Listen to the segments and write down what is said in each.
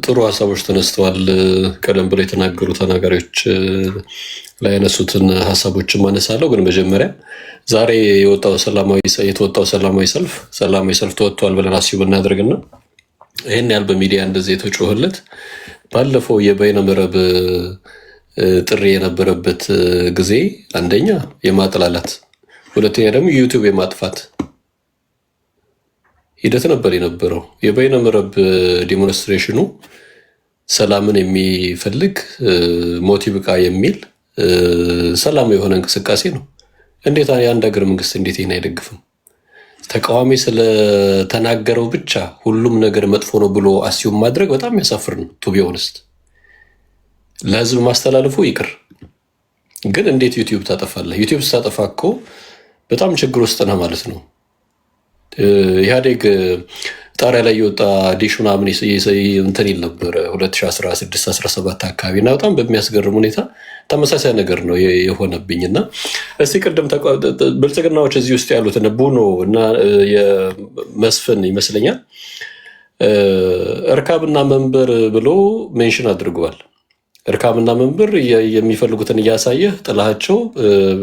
ጥሩ ሀሳቦች ተነስተዋል። ቀደም ብለው የተናገሩ ተናጋሪዎች ላይ ያነሱትን ሀሳቦችን ማነሳለሁ። ግን መጀመሪያ ዛሬ የተወጣው ሰላማዊ ሰልፍ ተወጥቷል ብለን አስዩ ብናደርግና ይህን ያህል በሚዲያ እንደዚህ የተጮህለት ባለፈው የበይነ መረብ ጥሪ የነበረበት ጊዜ አንደኛ የማጥላላት፣ ሁለተኛ ደግሞ ዩቲዩብ የማጥፋት ሂደት ነበር የነበረው። የበይነ መረብ ዲሞንስትሬሽኑ ሰላምን የሚፈልግ ሞቲቭ ዕቃ የሚል ሰላም የሆነ እንቅስቃሴ ነው። እንዴት የአንድ ሀገር መንግስት እንዴት ይህን አይደግፍም? ተቃዋሚ ስለተናገረው ብቻ ሁሉም ነገር መጥፎ ነው ብሎ አስዩም ማድረግ በጣም የሚያሳፍር ነው። ቱ ቢ ኦነስት ለህዝብ ማስተላለፉ ይቅር፣ ግን እንዴት ዩቲዩብ ታጠፋለህ? ዩቲዩብ ስታጠፋ እኮ በጣም ችግር ውስጥ ነህ ማለት ነው። ኢህአዴግ ጣሪያ ላይ የወጣ ዲሽ ምናምን እንትን ይል ነበረ 2016-17 አካባቢ እና በጣም በሚያስገርም ሁኔታ ተመሳሳይ ነገር ነው የሆነብኝ። እና እስቲ ቅድም ብልጽግናዎች እዚህ ውስጥ ያሉት ቡኖ እና የመስፍን ይመስለኛል እርካብና መንበር ብሎ ሜንሽን አድርገዋል። እርካብና መንበር የሚፈልጉትን እያሳየህ ጥላቸው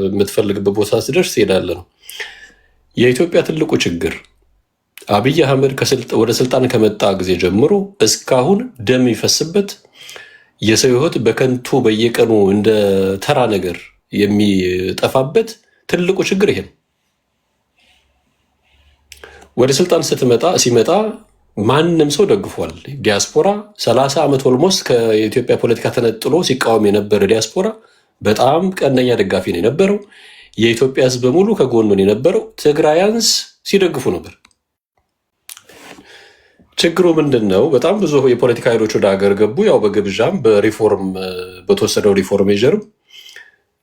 የምትፈልግበት ቦታ ሲደርስ ትሄዳለህ ነው። የኢትዮጵያ ትልቁ ችግር አብይ አህመድ ወደ ስልጣን ከመጣ ጊዜ ጀምሮ እስካሁን ደም የሚፈስበት የሰው ሕይወት በከንቱ በየቀኑ እንደ ተራ ነገር የሚጠፋበት ትልቁ ችግር ይሄ ነው። ወደ ስልጣን ሲመጣ ማንም ሰው ደግፏል። ዲያስፖራ 30 ዓመት ኦልሞስት ከኢትዮጵያ ፖለቲካ ተነጥሎ ሲቃወም የነበረ ዲያስፖራ በጣም ቀንደኛ ደጋፊ ነው የነበረው። የኢትዮጵያ ሕዝብ በሙሉ ከጎኑን የነበረው ትግራያንስ ሲደግፉ ነበር። ችግሩ ምንድን ነው? በጣም ብዙ የፖለቲካ ኃይሎች ወደ ሀገር ገቡ። ያው በግብዣም በሪፎርም በተወሰደው ሪፎርም ሜጀርም፣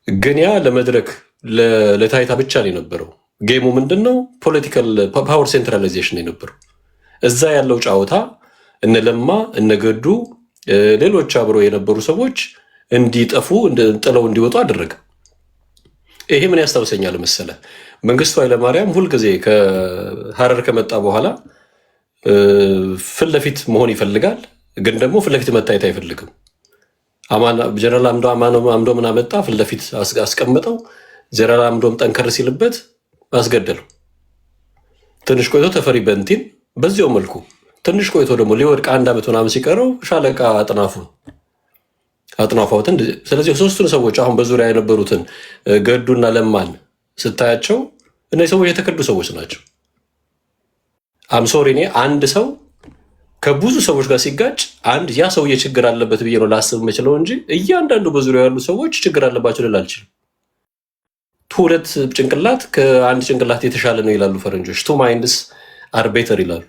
ግን ያ ለመድረክ ለታይታ ብቻ ነው የነበረው። ጌሙ ምንድን ነው? ፖለቲካል ፓወር ሴንትራላይዜሽን ነው የነበረው። እዛ ያለው ጨዋታ እነ ለማ እነ ገዱ ሌሎች አብረው የነበሩ ሰዎች እንዲጠፉ ጥለው እንዲወጡ አደረገ። ይሄ ምን ያስታውሰኛል መሰለ? መንግስቱ ኃይለማርያም ሁልጊዜ ከሀረር ከመጣ በኋላ ፊት ለፊት መሆን ይፈልጋል፣ ግን ደግሞ ፊት ለፊት መታየት አይፈልግም። ጀነራል አምዶምን አመጣ፣ ፊት ለፊት አስቀምጠው። ጀነራል አምዶም ጠንከር ሲልበት አስገደለው። ትንሽ ቆይቶ ተፈሪ በንቲን በዚያው መልኩ፣ ትንሽ ቆይቶ ደግሞ ሊወድቅ 1 ዓመት ምናምን ሲቀረው ሻለቃ አጥናፋውትን። ስለዚህ ሶስቱን ሰዎች አሁን በዙሪያ የነበሩትን ገዱና ለማን ስታያቸው እነዚህ ሰዎች የተከዱ ሰዎች ናቸው። አምሶሪ እኔ አንድ ሰው ከብዙ ሰዎች ጋር ሲጋጭ ያ ሰውዬ ችግር አለበት ብዬ ነው ላስብ የምችለው እንጂ እያንዳንዱ በዙሪያ ያሉ ሰዎች ችግር አለባቸው ልል አልችልም። ሁለት ጭንቅላት ከአንድ ጭንቅላት የተሻለ ነው ይላሉ ፈረንጆች። ቱ ማይንድስ አር ቤተር ይላሉ።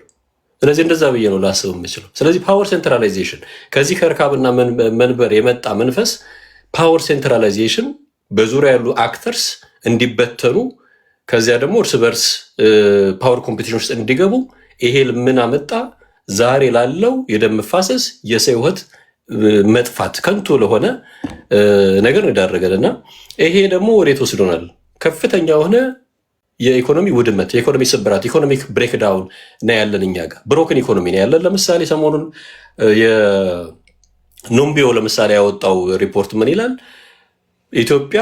ስለዚህ እንደዛ ብዬ ነው ላስብ የምችለው። ስለዚህ ፓወር ሴንትራላይዜሽን ከዚህ ከእርካብና መንበር የመጣ መንፈስ ፓወር ሴንትራላይዜሽን በዙሪያ ያሉ አክተርስ እንዲበተኑ፣ ከዚያ ደግሞ እርስ በርስ ፓወር ኮምፒቲሽን ውስጥ እንዲገቡ፣ ይሄ ምን አመጣ? ዛሬ ላለው የደም መፋሰስ፣ የሰው ሕይወት መጥፋት፣ ከንቱ ለሆነ ነገር እንዳደረገን እና ይሄ ደግሞ ወዴት ወስዶናል? ከፍተኛ የሆነ የኢኮኖሚ ውድመት፣ የኢኮኖሚ ስብራት፣ ኢኮኖሚክ ብሬክዳውን እና ያለን እኛ ጋር ብሮክን ኢኮኖሚ ነው ያለን። ለምሳሌ ሰሞኑን የኑምቢዮ ለምሳሌ ያወጣው ሪፖርት ምን ይላል? ኢትዮጵያ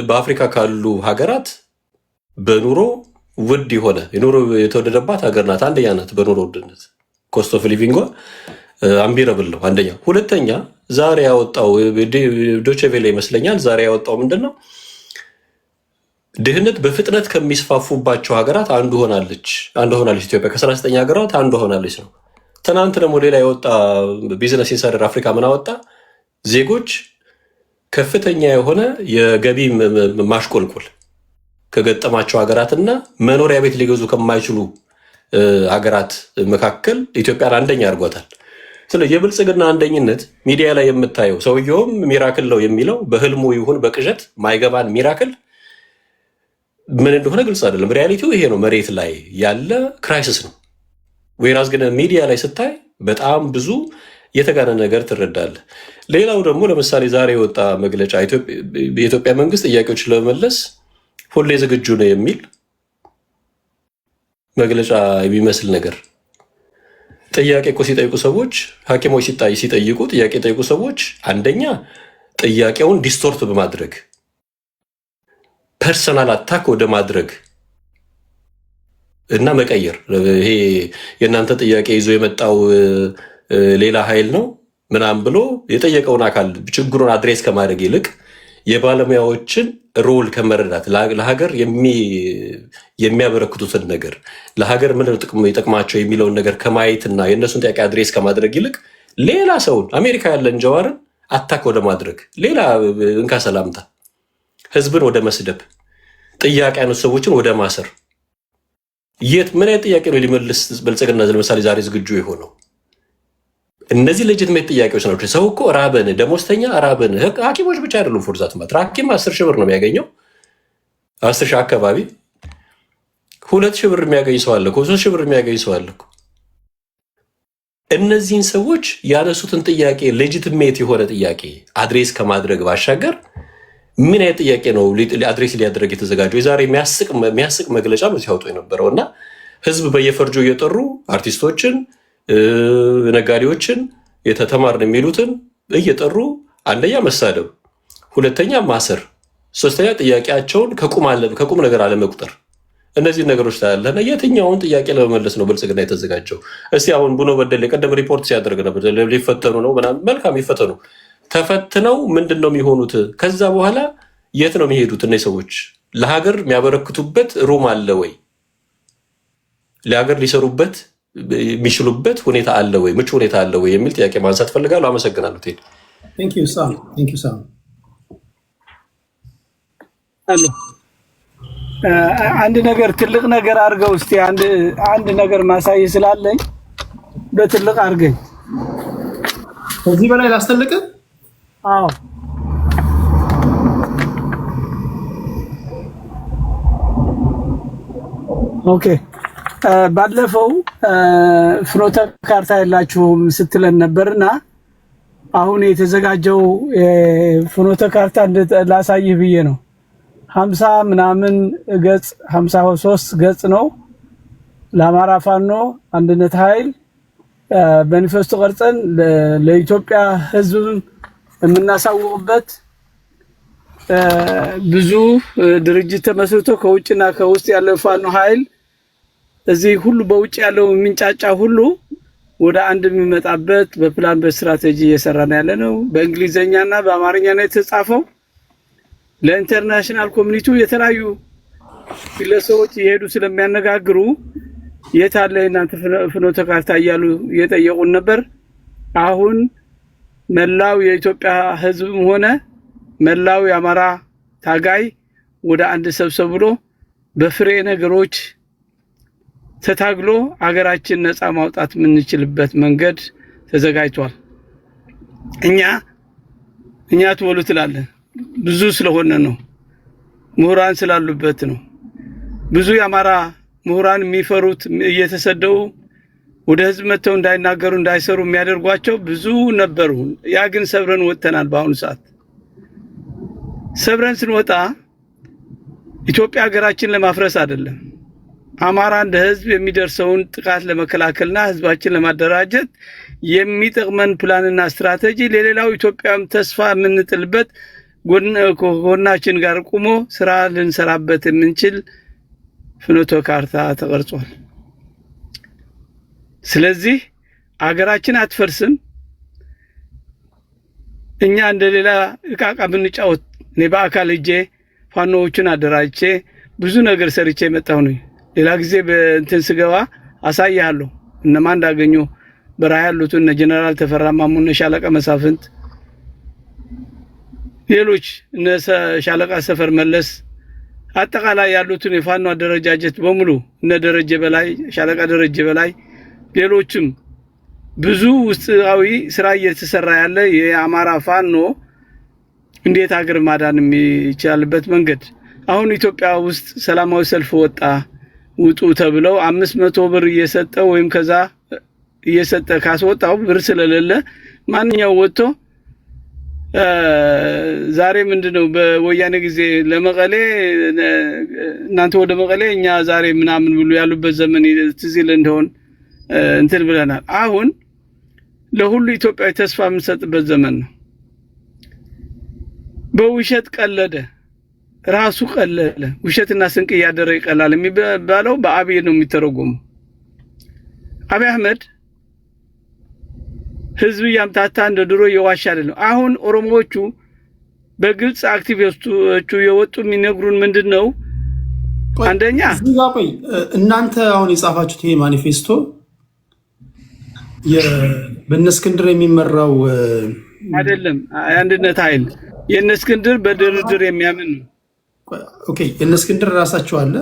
በአፍሪካ ካሉ ሀገራት በኑሮ ውድ የሆነ የኑሮ የተወደደባት ሀገር ናት። አንደኛ ናት በኑሮ ውድነት፣ ኮስት ኦፍ ሊቪንጓ አምቢረብል ነው አንደኛ። ሁለተኛ ዛሬ ያወጣው ዶቼ ቬለ ይመስለኛል ዛሬ ያወጣው ምንድን ነው? ድህነት በፍጥነት ከሚስፋፉባቸው ሀገራት አንዱ ሆናለች ኢትዮጵያ። ከ39 ሀገራት አንዱ ሆናለች ነው። ትናንት ደግሞ ሌላ የወጣ ቢዝነስ ኢንሳይደር አፍሪካ ምን አወጣ? ዜጎች ከፍተኛ የሆነ የገቢ ማሽቆልቆል ከገጠማቸው ሀገራትና መኖሪያ ቤት ሊገዙ ከማይችሉ ሀገራት መካከል ኢትዮጵያን አንደኛ አድርጓታል። ስለዚህ የብልጽግና አንደኝነት ሚዲያ ላይ የምታየው ሰውየውም ሚራክል ነው የሚለው በህልሙ ይሁን በቅዠት ማይገባን ሚራክል ምን እንደሆነ ግልጽ አይደለም። ሪያሊቲው ይሄ ነው። መሬት ላይ ያለ ክራይሲስ ነው። ወይራስ ግን ሚዲያ ላይ ስታይ በጣም ብዙ የተጋነ ነገር ትረዳለህ። ሌላው ደግሞ ለምሳሌ ዛሬ የወጣ መግለጫ የኢትዮጵያ መንግስት ጥያቄዎች ለመመለስ ሁሌ ዝግጁ ነው የሚል መግለጫ የሚመስል ነገር ጥያቄ እኮ ሲጠይቁ ሰዎች ሐኪሞች ሲጠይቁ ጥያቄ ጠይቁ ሰዎች አንደኛ ጥያቄውን ዲስቶርት በማድረግ ፐርሰናል አታክ ወደ ማድረግ እና መቀየር ይሄ የእናንተ ጥያቄ ይዞ የመጣው ሌላ ኃይል ነው ምናምን ብሎ የጠየቀውን አካል ችግሩን አድሬስ ከማድረግ ይልቅ የባለሙያዎችን ሮል ከመረዳት ለሀገር የሚያበረክቱትን ነገር ለሀገር ምን ይጠቅማቸው የሚለውን ነገር ከማየትና የእነሱን ጥያቄ አድሬስ ከማድረግ ይልቅ ሌላ ሰውን አሜሪካ ያለን ጀዋርን አታክ ወደ ማድረግ ሌላ እንካ ሰላምታ ህዝብን ወደ መስደብ ጥያቄ ያነሱ ሰዎችን ወደ ማሰር ምን አይነት ጥያቄ ነው ሊመልስ ብልጽግና ለምሳሌ ዛሬ ዝግጁ የሆነው? እነዚህ ሌጂቲሜት ጥያቄዎች ናቸው። ሰው እኮ ራበን፣ ደሞዝተኛ ራበን። ሐኪሞች ብቻ አይደሉም ፎርዛት ማለት ሐኪም 10,000 ብር ነው የሚያገኘው 10,000 አካባቢ 2,000 ብር የሚያገኝ ሰው አለ እኮ 3,000 ብር የሚያገኝ ሰው አለ እኮ። እነዚህን ሰዎች ያነሱትን ጥያቄ ሌጂቲሜት የሆነ ጥያቄ አድሬስ ከማድረግ ባሻገር ምን አይነት ጥያቄ ነው አድሬስ ሊያደርግ የተዘጋጀው? የዛሬ የሚያስቅ መግለጫ ነው ሲያወጡ የነበረው እና ህዝብ በየፈርጁ እየጠሩ አርቲስቶችን ነጋዴዎችን የተተማርን የሚሉትን እየጠሩ አንደኛ መሳደብ፣ ሁለተኛ ማሰር፣ ሶስተኛ ጥያቄያቸውን ከቁም ነገር አለመቁጠር። እነዚህ ነገሮች ታያለና የትኛውን ጥያቄ ለመመለስ ነው ብልጽግና የተዘጋጀው? እስቲ አሁን ቡኖ በደሌ ቀደም ሪፖርት ሲያደርግ ነበር ሊፈተኑ ነው ምናምን። መልካም ይፈተኑ። ተፈትነው ምንድን ነው የሚሆኑት? ከዛ በኋላ የት ነው የሚሄዱት? እነዚህ ሰዎች ለሀገር የሚያበረክቱበት ሩም አለ ወይ? ለሀገር ሊሰሩበት የሚችሉበት ሁኔታ አለ ወይ? ምቹ ሁኔታ አለ ወይ የሚል ጥያቄ ማንሳት ፈልጋለሁ። አመሰግናለሁ። ቴዲ አንድ ነገር ትልቅ ነገር አድርገው እስቲ አንድ ነገር ማሳይ ስላለኝ በትልቅ አድርገኝ። ከዚህ በላይ ላስተልቅ? አዎ ኦኬ። ባለፈው ፍኖተ ካርታ የላችሁም ስትለን ነበርና አሁን የተዘጋጀው ፍኖተ ካርታ ላሳይህ ብዬ ነው። 50 ምናምን ገጽ 53 ገጽ ነው። ለአማራ ፋኖ አንድነት ኃይል ማኒፌስቶ ቀርጸን ለኢትዮጵያ ሕዝብ የምናሳውቅበት ብዙ ድርጅት ተመስርቶ ከውጭና ከውስጥ ያለው ፋኖ ኃይል እዚህ ሁሉ በውጭ ያለው ምንጫጫ ሁሉ ወደ አንድ የሚመጣበት በፕላን በስትራቴጂ እየሰራን ያለ ነው። በእንግሊዘኛና በአማርኛ ነው የተጻፈው። ለኢንተርናሽናል ኮሚኒቲው የተለያዩ ግለሰቦች እየሄዱ ስለሚያነጋግሩ የት አለ እናንተ ፍኖተ ካርታ እያሉ እየጠየቁን ነበር። አሁን መላው የኢትዮጵያ ህዝብም ሆነ መላው የአማራ ታጋይ ወደ አንድ ሰብሰብ ብሎ በፍሬ ነገሮች ተታግሎ አገራችን ነፃ ማውጣት የምንችልበት መንገድ ተዘጋጅቷል። እኛ ትወሉ ትላለን ብዙ ስለሆነ ነው፣ ምሁራን ስላሉበት ነው። ብዙ የአማራ ምሁራን የሚፈሩት እየተሰደው ወደ ህዝብ መተው እንዳይናገሩ እንዳይሰሩ የሚያደርጓቸው ብዙ ነበሩ። ያ ግን ሰብረን ወጥተናል። በአሁኑ ሰዓት ሰብረን ስንወጣ ኢትዮጵያ ሀገራችን ለማፍረስ አይደለም፣ አማራ እንደ ህዝብ የሚደርሰውን ጥቃት ለመከላከልና ህዝባችን ለማደራጀት የሚጠቅመን ፕላንና ስትራቴጂ ለሌላው ኢትዮጵያም ተስፋ የምንጥልበት ጎናችን ጋር ቆሞ ስራ ልንሰራበት የምንችል ፍኖተ ካርታ ተቀርጿል። ስለዚህ አገራችን አትፈርስም። እኛ እንደሌላ እቃቃ ብንጫወት እኔ በአካል እጄ ፋኖዎችን አደራጅቼ ብዙ ነገር ሰርቼ መጣሁ ነው። ሌላ ጊዜ በእንትን ስገባ አሳያለሁ እነማን እንዳገኙ በራያ ያሉትን ጀነራል ተፈራ ማሞ፣ ሻለቃ መሳፍንት፣ ሌሎች ሻለቃ ሰፈር መለስ አጠቃላይ ያሉትን የፋኖ አደረጃጀት በሙሉ እነ ደረጀ በላይ፣ ሻለቃ ደረጀ በላይ፣ ሌሎችም ብዙ ውስጣዊ ስራ እየተሰራ ያለ የአማራ ፋኖ እንዴት ሀገር ማዳን የሚቻልበት መንገድ። አሁን ኢትዮጵያ ውስጥ ሰላማዊ ሰልፍ ወጣ ውጡ ተብለው 500 ብር እየሰጠ ወይም ከዛ እየሰጠ ካስወጣው ብር ስለሌለ ማንኛው ወጥቶ ዛሬ ምንድነው በወያኔ ጊዜ ለመቀሌ እናንተ ወደ መቀሌ እኛ ዛሬ ምናምን ብሉ ያሉበት ዘመን ትዝ ይል እንደሆን እንትን ብለናል። አሁን ለሁሉ ኢትዮጵያዊ ተስፋ የምንሰጥበት ዘመን ነው። በውሸት ቀለደ ራሱ ቀለለ። ውሸትና ስንቅ እያደረ ይቀላል የሚባለው በአብይ ነው የሚተረጎመው። አብይ አህመድ ህዝብ ያምታታ እንደ ድሮ የዋሻ አይደለም። አሁን ኦሮሞዎቹ በግልጽ አክቲቪስቶቹ የወጡ የሚነግሩን ምንድነው? አንደኛ እናንተ አሁን የጻፋችሁት ይሄ ማኒፌስቶ በእነ እስክንድር የሚመራው አይደለም። አንድነት ኃይል የእነ እስክንድር በድርድር የሚያምን ነው። ኦኬ የእነ እስክንድር ራሳቸው አለ።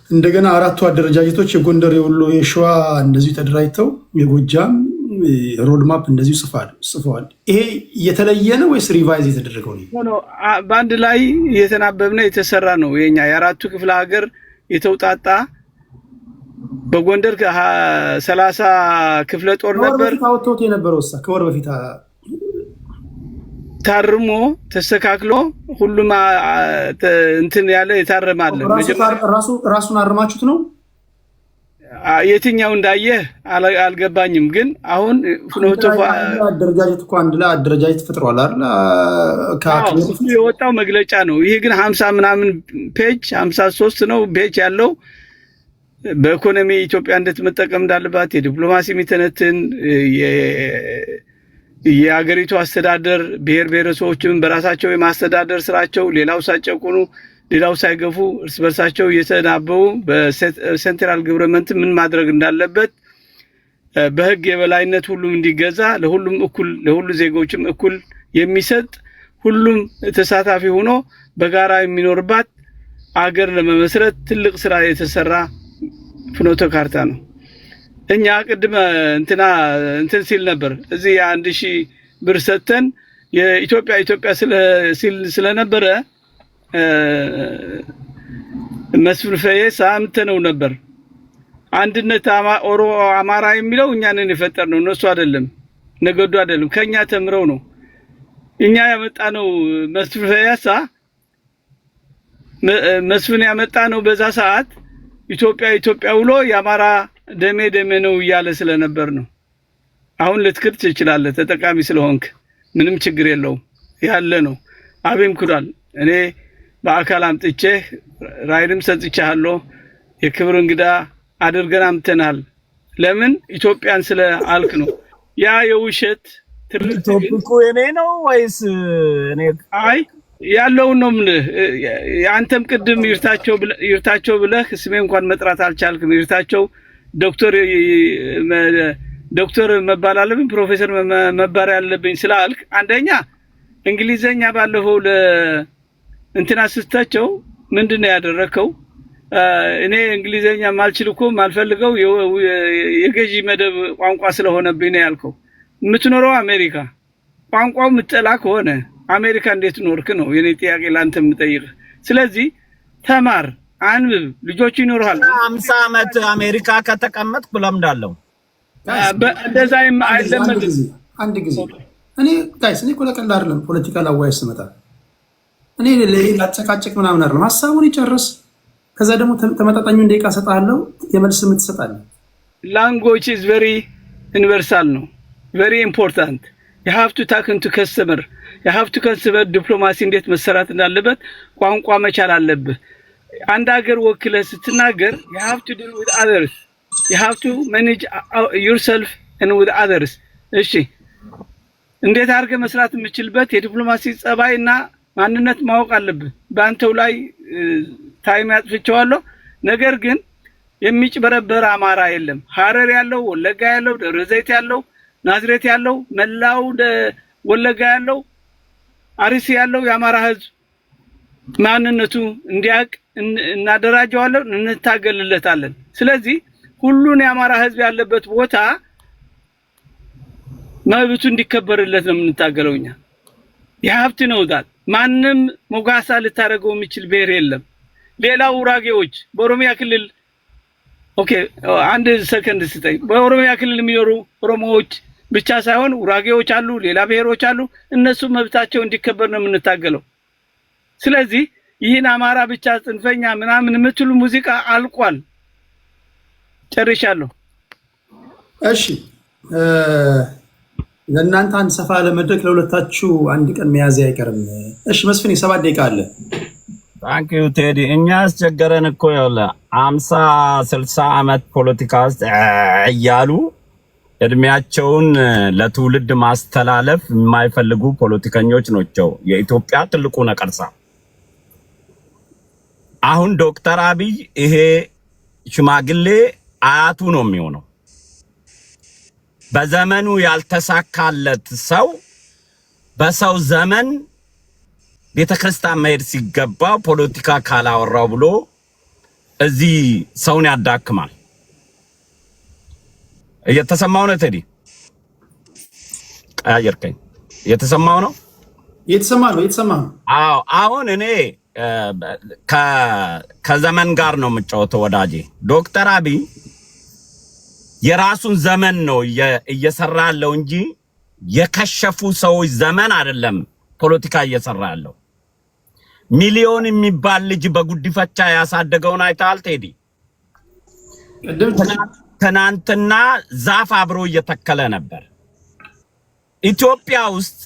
እንደገና አራቱ አደረጃጀቶች የጎንደር፣ የወሎ፣ የሸዋ እንደዚሁ ተደራጅተው የጎጃም ሮድማፕ እንደዚሁ ጽፈዋል። ይሄ የተለየ ነው ወይስ ሪቫይዝ የተደረገው ነው? በአንድ ላይ የተናበብና የተሰራ ነው። የኛ የአራቱ ክፍለ ሀገር የተውጣጣ በጎንደር 30 ክፍለ ጦር ነበር ታውቶት የነበረው ከወር በፊት ታርሞ ተስተካክሎ ሁሉም እንትን ያለ የታረማለ። ራሱን አርማችሁት ነው? የትኛው እንዳየህ አልገባኝም። ግን አሁን ፍኖተ አደረጃጀት እኮ አንድ ላይ አደረጃጀት ፈጥሯል አይደል? የወጣው መግለጫ ነው። ይሄ ግን 50 ምናምን ፔጅ 53 ነው ፔጅ ያለው በኢኮኖሚ ኢትዮጵያ እንዴት መጠቀም እንዳለባት የዲፕሎማሲ ሚተነትን የሀገሪቱ አስተዳደር ብሔር ብሔረሰቦችን በራሳቸው የማስተዳደር ስራቸው ሌላው ሳይጨቁኑ ሌላው ሳይገፉ እርስ በርሳቸው እየተናበቡ በሴንትራል ገቨርንመንት ምን ማድረግ እንዳለበት በህግ የበላይነት ሁሉም እንዲገዛ ለሁሉም እኩል ለሁሉ ዜጎችም እኩል የሚሰጥ ሁሉም ተሳታፊ ሆኖ በጋራ የሚኖርባት አገር ለመመስረት ትልቅ ስራ የተሰራ ፍኖተ ካርታ ነው። እኛ ቅድመ እንትን ሲል ነበር እዚህ 1000 ብር ሰተን የኢትዮጵያ ስለነበረ መስፍን ፈይሳ አምተነው ነበር። አንድነት አማራ የሚለው እኛ ነን የፈጠርነው፣ እነሱ አይደለም፣ ነገዱ አይደለም። ከኛ ተምረው ነው እኛ ያመጣነው። መስፍን ያመጣነው በዛ ሰዓት ኢትዮጵያ ብሎ የአማራ ደሜ ነው እያለ ስለነበር ነው። አሁን ልትክድ ትችላለህ፣ ተጠቃሚ ስለሆንክ ምንም ችግር የለውም ያለ ነው። አብይም ክዷል። እኔ በአካል አምጥቼ ራይድም ሰጥቻለሁ። የክብር እንግዳ አድርገን አምጥተናል። ለምን ኢትዮጵያን ስለ አልክ ነው። ያ የውሸት ቶፒኩ የኔ ነው ወይስ እኔ? አይ ያለው ነው። ምን አንተም ቅድም ይርታቸው ብለህ ስሜ እንኳን መጥራት አልቻልክም። ይርታቸው ዶክተር መባል አለብኝ ፕሮፌሰር መባል ያለብኝ ስላልክ አንደኛ እንግሊዘኛ ባለፈው እንትና ስታቸው ምንድነው ያደረከው? እኔ እንግሊዘኛ ማልችልኮ ማልፈልገው የገዢ መደብ ቋንቋ ስለሆነብኝ ነው ያልከው። የምትኖረው አሜሪካ ቋንቋው ምትጠላ ከሆነ አሜሪካ እንዴት ኖርክ ነው የኔ ጥያቄ ላንተ የምጠይቅ። ስለዚህ ተማር፣ አንብብ፣ ልጆች ይኖርሃል። 50 ዓመት አሜሪካ ከተቀመጥኩ ለምዳለሁ። እንደዛ አይለመድም። አንድ ጊዜ እኔ ጋይስ እኮ ለቀልድ አይደለም ፖለቲካል አዋይስ ስመጣ እኔ ላጨቃጨቅ ምናምን አይደለም። ሀሳቡን ይጨርስ፣ ከዛ ደግሞ ተመጣጣኙን ደቂቃ ሰጣለሁ፣ የመልስ ምት ትሰጣለህ። ላንጉዌጅ ኢዝ ቬሪ ዩኒቨርሳል ነው፣ ቬሪ ኢምፖርታንት። you have to talk to customer, you have to consider ዲፕሎማሲ እንዴት መሰራት እንዳለበት ቋንቋ መቻል አለብህ። አንድ ሀገር ወክለህ ስትናገር you have to deal with others, you have to manage yourself and with others። እሺ እንዴት አድርገህ መስራት የምችልበት የዲፕሎማሲ ጸባይና ማንነት ማወቅ አለብህ። በአንተው ላይ ታይም ያጥፍቻለሁ። ነገር ግን የሚጭበረበር አማራ የለም። ሐረር ያለው፣ ወለጋ ያለው፣ ደብረ ዘይት ያለው፣ ናዝሬት ያለው፣ መላው ወለጋ ያለው፣ አርሲ ያለው የአማራ ህዝብ ማንነቱ እንዲያውቅ እናደራጀዋለን፣ እንታገልለታለን። ስለዚህ ሁሉን የአማራ ህዝብ ያለበት ቦታ መብቱ እንዲከበርለት ነው የምንታገለው እኛ። የሀብት ነው ዳት ማንም ሞጋሳ ልታረገው የሚችል ብሔር የለም። ሌላው ውራጌዎች በኦሮሚያ ክልል ኦኬ፣ አንድ ሰከንድ ስጠኝ። በኦሮሚያ ክልል የሚኖሩ ኦሮሞዎች ብቻ ሳይሆን ውራጌዎች አሉ፣ ሌላ ብሔሮች አሉ። እነሱ መብታቸው እንዲከበር ነው የምንታገለው። ስለዚህ ይህን አማራ ብቻ ጽንፈኛ ምናምን የምትሉ ሙዚቃ አልቋል። ጨርሻለሁ። እሺ ለእናንተ አንድ ሰፋ ለመድረክ ለሁለታችሁ አንድ ቀን መያዝ አይቀርም። እሺ መስፍን 7 ደቂቃ አለ። ታንክ ዩ ቴዲ። እኛ አስቸገረን እኮ ያለ 50 60 ዓመት ፖለቲካ ውስጥ እያሉ እድሜያቸውን ለትውልድ ማስተላለፍ የማይፈልጉ ፖለቲከኞች ናቸው የኢትዮጵያ ትልቁ ነቀርሳ። አሁን ዶክተር አብይ ይሄ ሽማግሌ አያቱ ነው የሚሆነው። በዘመኑ ያልተሳካለት ሰው በሰው ዘመን ቤተክርስቲያን መሄድ ሲገባው ፖለቲካ ካላወራው ብሎ እዚህ ሰውን ያዳክማል። እየተሰማው ነው ቴዲ? ቀያየርከኝ። እየተሰማው ነው? እየተሰማ ነው። አዎ አሁን እኔ ከዘመን ጋር ነው የምጫወተው ወዳጄ። ዶክተር አብይ የራሱን ዘመን ነው እየሰራ ያለው እንጂ የከሸፉ ሰዎች ዘመን አይደለም ፖለቲካ እየሰራ ያለው። ሚሊዮን የሚባል ልጅ በጉዲፈቻ ያሳደገውን አይተሃል ቴዲ? ትናንትና ዛፍ አብሮ እየተከለ ነበር። ኢትዮጵያ ውስጥ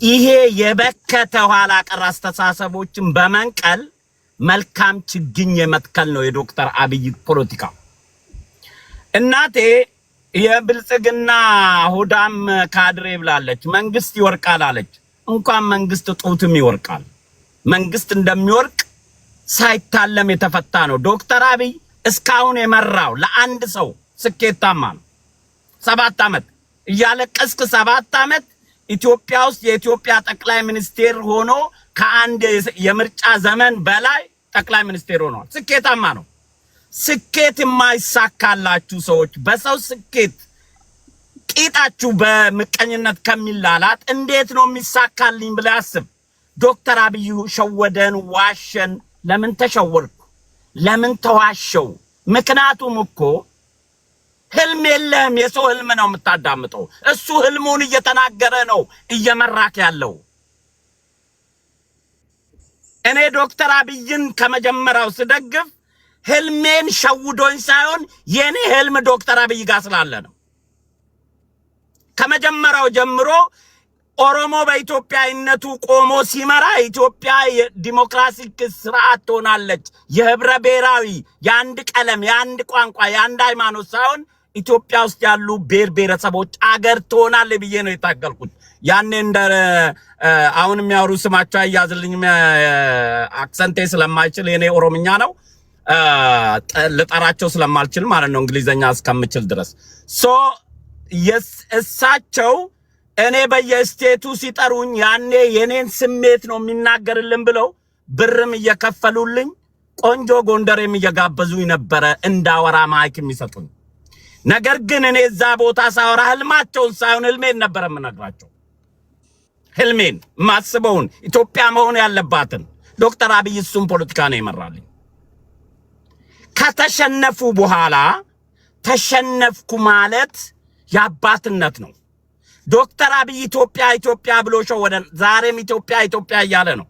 ይሄ የበከተ ኋላ ቀር አስተሳሰቦችን በመንቀል መልካም ችግኝ የመትከል ነው የዶክተር አብይ ፖለቲካ። እናቴ የብልጽግና ሆዳም ካድሬ ብላለች፣ መንግስት ይወርቃል አለች። እንኳን መንግስት ጡትም ይወርቃል። መንግስት እንደሚወርቅ ሳይታለም የተፈታ ነው። ዶክተር አብይ እስካሁን የመራው ለአንድ ሰው ስኬታማ ነው። 7 ዓመት እያለቀስክ 7 ዓመት ኢትዮጵያ ውስጥ የኢትዮጵያ ጠቅላይ ሚኒስቴር ሆኖ ከአንድ የምርጫ ዘመን በላይ ጠቅላይ ሚኒስቴር ሆኗል። ስኬታማ ነው። ስኬት የማይሳካላችሁ ሰዎች በሰው ስኬት ቂጣችሁ በመቀኝነት ከሚላላት እንዴት ነው የሚሳካልኝ ብለህ አስብ። ዶክተር አብይ ሸወደን፣ ዋሸን። ለምን ተሸወርኩ? ለምን ተዋሸው? ምክንያቱም እኮ ህልም የለህም። የሰው ህልም ነው የምታዳምጠው። እሱ ህልሙን እየተናገረ ነው እየመራክ ያለው። እኔ ዶክተር አብይን ከመጀመሪያው ስደግፍ ህልሜን ሸውዶኝ ሳይሆን የኔ ህልም ዶክተር አብይ ጋር ስላለ ነው። ከመጀመሪያው ጀምሮ ኦሮሞ በኢትዮጵያዊነቱ ቆሞ ሲመራ ኢትዮጵያ የዲሞክራቲክ ስርዓት ትሆናለች፣ የህብረ ብሔራዊ የአንድ ቀለም የአንድ ቋንቋ የአንድ ሃይማኖት ሳይሆን ኢትዮጵያ ውስጥ ያሉ ብሔር ብሔረሰቦች አገር ትሆናለች ብዬ ነው የታገልኩት። ያኔ እንደ አሁን የሚያወሩ ስማቸው አያዝልኝም፣ አክሰንቴ ስለማይችል የኔ ኦሮምኛ ነው ልጠራቸው ስለማልችል ማለት ነው እንግሊዘኛ እስከምችል ድረስ። ሶ እሳቸው እኔ በየስቴቱ ሲጠሩኝ ያኔ የኔን ስሜት ነው የሚናገርልን ብለው ብርም እየከፈሉልኝ ቆንጆ ጎንደሬም እየጋበዙኝ ነበረ እንዳወራ ማይክ የሚሰጡኝ። ነገር ግን እኔ እዛ ቦታ ሳወራ ህልማቸውን ሳይሆን ህልሜን ነበር የምነግራቸው። ህልሜን ማስበውን ኢትዮጵያ መሆን ያለባትን። ዶክተር አብይ እሱም ፖለቲካ ነው ይመራልኝ። ከተሸነፉ በኋላ ተሸነፍኩ ማለት ያባትነት ነው። ዶክተር አብይ ኢትዮጵያ ብሎ ሸወደን። ዛሬም ኢትዮጵያ እያለ ነው።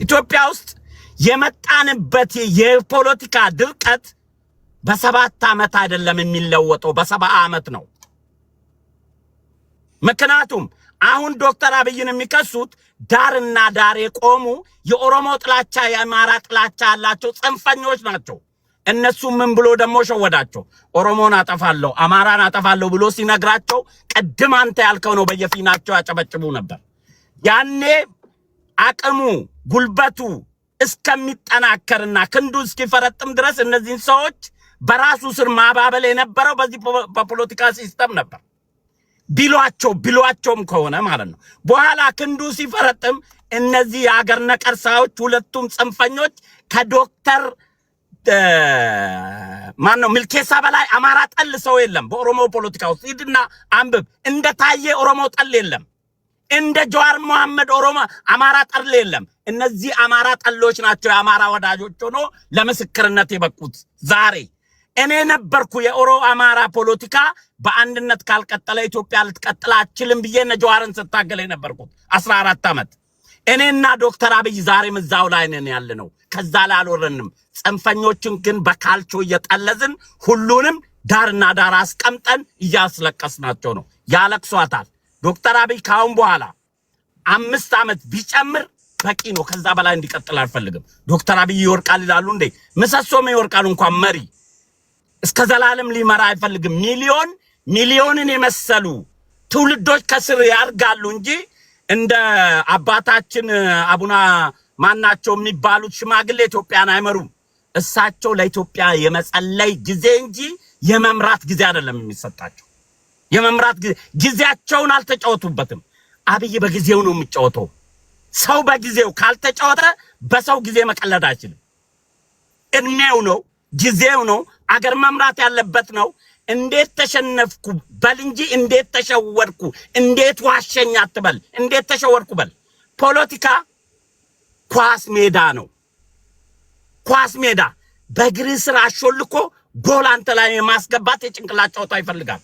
ኢትዮጵያ ውስጥ የመጣንበት የፖለቲካ ድርቀት በ7 ዓመት አይደለም የሚለወጠው፣ በ70 ዓመት ነው። ምክንያቱም አሁን ዶክተር አብይን የሚከሱት ዳርና ዳር የቆሙ የኦሮሞ ጥላቻ የአማራ ጥላቻ ያላቸው ጽንፈኞች ናቸው። እነሱ ምን ብሎ ደግሞ ሸወዳቸው? ኦሮሞን አጠፋለሁ አማራን አጠፋለሁ ብሎ ሲነግራቸው ቀድም አንተ ያልከው ነው በየፊናቸው ያጨበጭቡ ነበር። ያኔ አቅሙ ጉልበቱ እስከሚጠናከርና ክንዱ እስኪፈረጥም ድረስ እነዚህን ሰዎች በራሱ ስር ማባበል የነበረው በዚህ በፖለቲካ ሲስተም ነበር። ቢሏቸውም ከሆነ ማለት ነው። በኋላ ክንዱ ሲፈረጥም እነዚህ የአገር ነቀርሳዎች ሁለቱም ጽንፈኞች ከዶክተር ማነው ሚልኬሳ በላይ አማራ ጠል ሰው የለም በኦሮሞ ፖለቲካ ውስጥ። ሂድና አንብብ። እንደታየ ኦሮሞ ጠል የለም። እንደ ጀዋር መሐመድ ኦሮሞ አማራ ጠል የለም። እነዚህ አማራ ጠሎች ናቸው የአማራ ወዳጆች ሆኖ ለምስክርነት የበቁት። ዛሬ እኔ ነበርኩ የኦሮ አማራ ፖለቲካ በአንድነት ካልቀጠለ ኢትዮጵያ ልትቀጥል አትችልም ብዬ ነጀዋርን ስታገል የነበርኩት 14 ዓመት። እኔና ዶክተር አብይ ዛሬም እዛው ላይ ነን ያለነው። ከዛ ላይ አልወረንም። ጽንፈኞችን ግን በካልቾ እየጠለዝን ሁሉንም ዳርና ዳር አስቀምጠን እያስለቀስናቸው ነው። ያለቅሷታል። ዶክተር አብይ ካሁን በኋላ 5 ዓመት ቢጨምር በቂ ነው። ከዛ በላይ እንዲቀጥል አልፈልግም። ዶክተር አብይ ይወርቃል ይላሉ እንዴ? ምሰሶም ይወርቃል እንኳን መሪ እስከ ዘላለም ሊመራ አይፈልግም። ሚሊዮንን የመሰሉ ትውልዶች ከስር ያርጋሉ እንጂ እንደ አባታችን አቡና ማናቸው የሚባሉት ሽማግሌ ኢትዮጵያን አይመሩም። እሳቸው ለኢትዮጵያ የመጸለይ ጊዜ እንጂ የመምራት ጊዜ አይደለም የሚሰጣቸው። የመምራት ጊዜያቸውን አልተጫወቱበትም። አብይ በጊዜው ነው የሚጫወተው። ሰው በጊዜው ካልተጫወተ በሰው ጊዜ መቀለድ አይችልም። እድሜው ነው፣ ጊዜው ነው፣ አገር መምራት ያለበት ነው። እንዴት ተሸነፍኩ በል እንጂ እንዴት ተሸወድኩ፣ እንዴት ዋሸኝ አትበል። እንዴት ተሸወድኩ በል። ፖለቲካ ኳስ ሜዳ ነው። ኳስ ሜዳ በእግር ስር አሾልኮ ጎል አንተ ላይ የማስገባት የጭንቅላት ጨዋታ ይፈልጋል።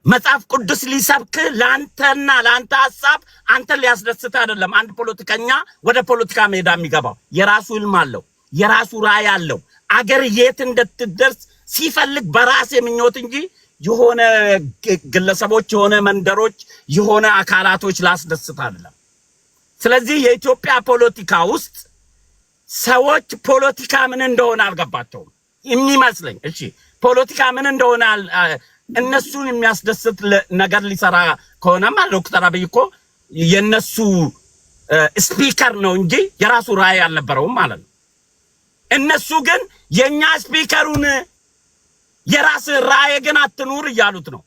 መጽሐፍ ቅዱስ ሊሰብክ ላንተና ላንተ ሐሳብ አንተን ሊያስደስት አይደለም። አንድ ፖለቲከኛ ወደ ፖለቲካ ሜዳ የሚገባው የራሱ ህልም አለው፣ የራሱ ራዕይ አለው። አገር የት እንድትደርስ ሲፈልግ በራስ ምኞት እንጂ የሆነ ግለሰቦች፣ የሆነ መንደሮች፣ የሆነ አካላቶች ላስደስት አይደለም። ስለዚህ የኢትዮጵያ ፖለቲካ ውስጥ ሰዎች ፖለቲካ ምን እንደሆነ አልገባቸውም የሚመስለኝ። እሺ ፖለቲካ ምን እንደሆነ እነሱን የሚያስደስት ነገር ሊሰራ ከሆነማ ዶክተር አብይ እኮ የነሱ ስፒከር ነው እንጂ የራሱ ራዕይ አልነበረውም ማለት ነው። እነሱ ግን የኛ ስፒከሩን የራስ ራዕይ ግን አትኑር እያሉት ነው።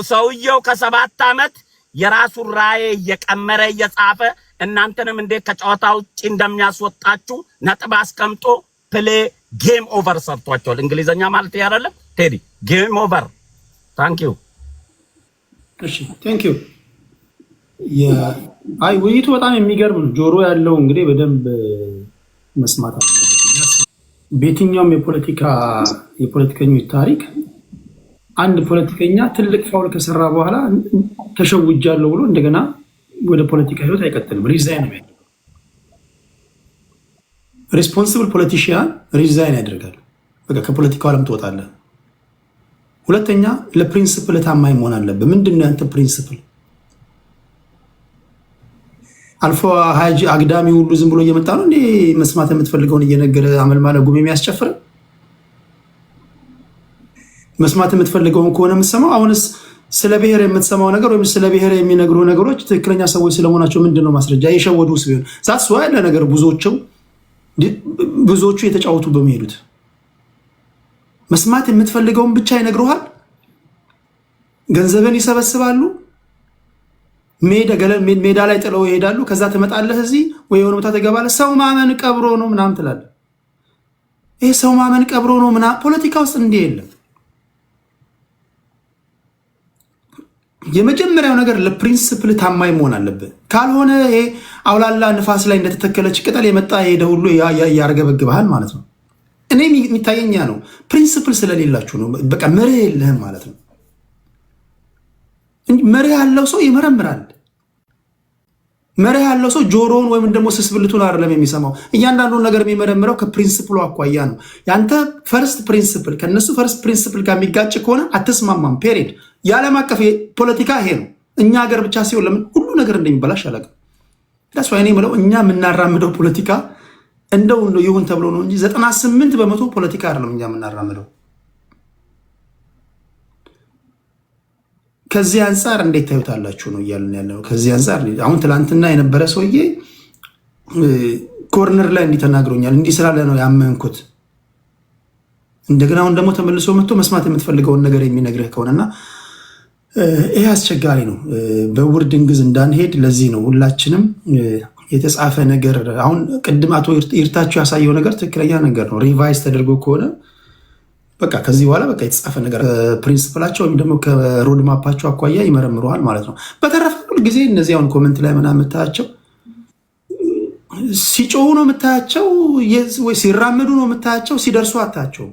ሰውየው ከ7 ዓመት የራሱ ራዕይ እየቀመረ እየጻፈ እናንተንም እንዴት ከጨዋታ ውጪ እንደሚያስወጣችሁ ነጥብ አስቀምጦ ፕሌይ ጌም ኦቨር ሰርቷቸዋል። እንግሊዘኛ ማለት ያረለም ቴዲ ጌም ኦቨር። ታንክ ዩ። እሺ ታንክ ዩ። አይ ውይይቱ በጣም የሚገርም ነው። ጆሮ ያለው እንግዲህ በደንብ መስማት አለበት። በየትኛውም የፖለቲከኞች ታሪክ አንድ ፖለቲከኛ ትልቅ ፋውል ከሰራ በኋላ ተሸውጃለሁ ብሎ እንደገና ወደ ፖለቲካ ህይወት አይቀጥልም። ሪዛይን ነው። ሪስፖንሲብል ፖለቲሽያን ሪዛይን ያደርጋል። በቃ ከፖለቲካው ዓለም ትወጣለህ። ሁለተኛ ለፕሪንሲፕል ታማኝ መሆን አለብህ። ምንድነው ያንተ ፕሪንሲፕል? አልፎ ሀጂ አግዳሚ ሁሉ ዝም ብሎ እየመጣ ነው እንዴ መስማት የምትፈልገውን እየነገረ አመል ማለት ጉም የሚያስጨፍር? መስማት የምትፈልገውን ከሆነ የምትሰማው አሁንስ ስለ ብሔር የምትሰማው ነገር ወይም ስለ ብሔር የሚነግሩ ነገሮች ትክክለኛ ሰዎች ስለሆናቸው ምንድነው ማስረጃ? የሸወዱስ ቢሆን ዛትስ ዋይ ለነገር ብዙዎቹ የተጫወቱ በሚሄዱት መስማት የምትፈልገውን ብቻ ይነግሩሃል። ገንዘብን ይሰበስባሉ። ሜዳ ላይ ጥለው ይሄዳሉ። ከዛ ትመጣለህ እዚህ ወይ የሆነ ቦታ ትገባለህ። ሰው ማመን ቀብሮ ነው ምናምን ትላለህ። ይሄ ሰው ማመን ቀብሮ ነው ምናምን ፖለቲካ ውስጥ እንዲህ የለም። የመጀመሪያው ነገር ለፕሪንሲፕል ታማኝ መሆን አለብህ። ካልሆነ ይሄ አውላላ ንፋስ ላይ እንደተተከለች ቅጠል የመጣ ሄደ ሁሉ ያርገበግብሃል ማለት ነው። እኔ የሚታየኛ ነው ፕሪንሲፕል ስለሌላችሁ ነው። በቃ መርህ የለህም ማለት ነው። መርህ ያለው ሰው ይመረምራል። መርህ ያለው ሰው ጆሮውን ወይም ደግሞ ስስብልቱን አይደለም የሚሰማው። እያንዳንዱን ነገር የሚመረምረው ከፕሪንሲፕሉ አኳያ ነው። ያንተ ፈርስት ፕሪንሲፕል ከነሱ ፈርስት ፕሪንሲፕል ጋር የሚጋጭ ከሆነ አትስማማም። ፔሪድ። የዓለም አቀፍ ፖለቲካ ይሄ ነው። እኛ ሀገር ብቻ ሲሆን ለምን ሁሉ ነገር እንደሚበላሽ አላውቅም። ዳስ ዋይ እኔ የምለው እኛ የምናራምደው ፖለቲካ እንደው ይሁን ተብሎ ነው እንጂ 98% ፖለቲካ አይደለም እኛ የምናራምደው። ከዚህ አንፃር እንዴት ታዩታላችሁ ነው እያልን ያለው። ከዚህ አንፃር አሁን ትላንትና የነበረ ሰውዬ ኮርነር ላይ እንዲተናግሮኛል እንዲህ ስላለ ነው ያመንኩት። እንደገና አሁን ደግሞ ተመልሶ መጥቶ መስማት የምትፈልገውን ነገር የሚነግርህ ከሆነና ይሄ አስቸጋሪ ነው። በውርድ እንግዝ እንዳንሄድ ለዚህ ነው ሁላችንም የተጻፈ ነገር አሁን ቅድም አቶ ይርታችሁ ያሳየው ነገር ትክክለኛ ነገር ነው። ሪቫይዝ ተደርጎ ከሆነ በቃ ከዚህ በኋላ በቃ የተጻፈ ነገር ፕሪንሲፕላቸው ወይም ደግሞ ከሮድ ማፓቸው አኳያ ይመረምረዋል ማለት ነው። በተረፈ ሁሉ ጊዜ እነዚህ አሁን ኮመንት ላይ ምናምን የምታያቸው ሲጮሁ ነው የምታያቸው፣ ወይ ሲራመዱ ነው የምታያቸው፣ ሲደርሱ አታያቸው።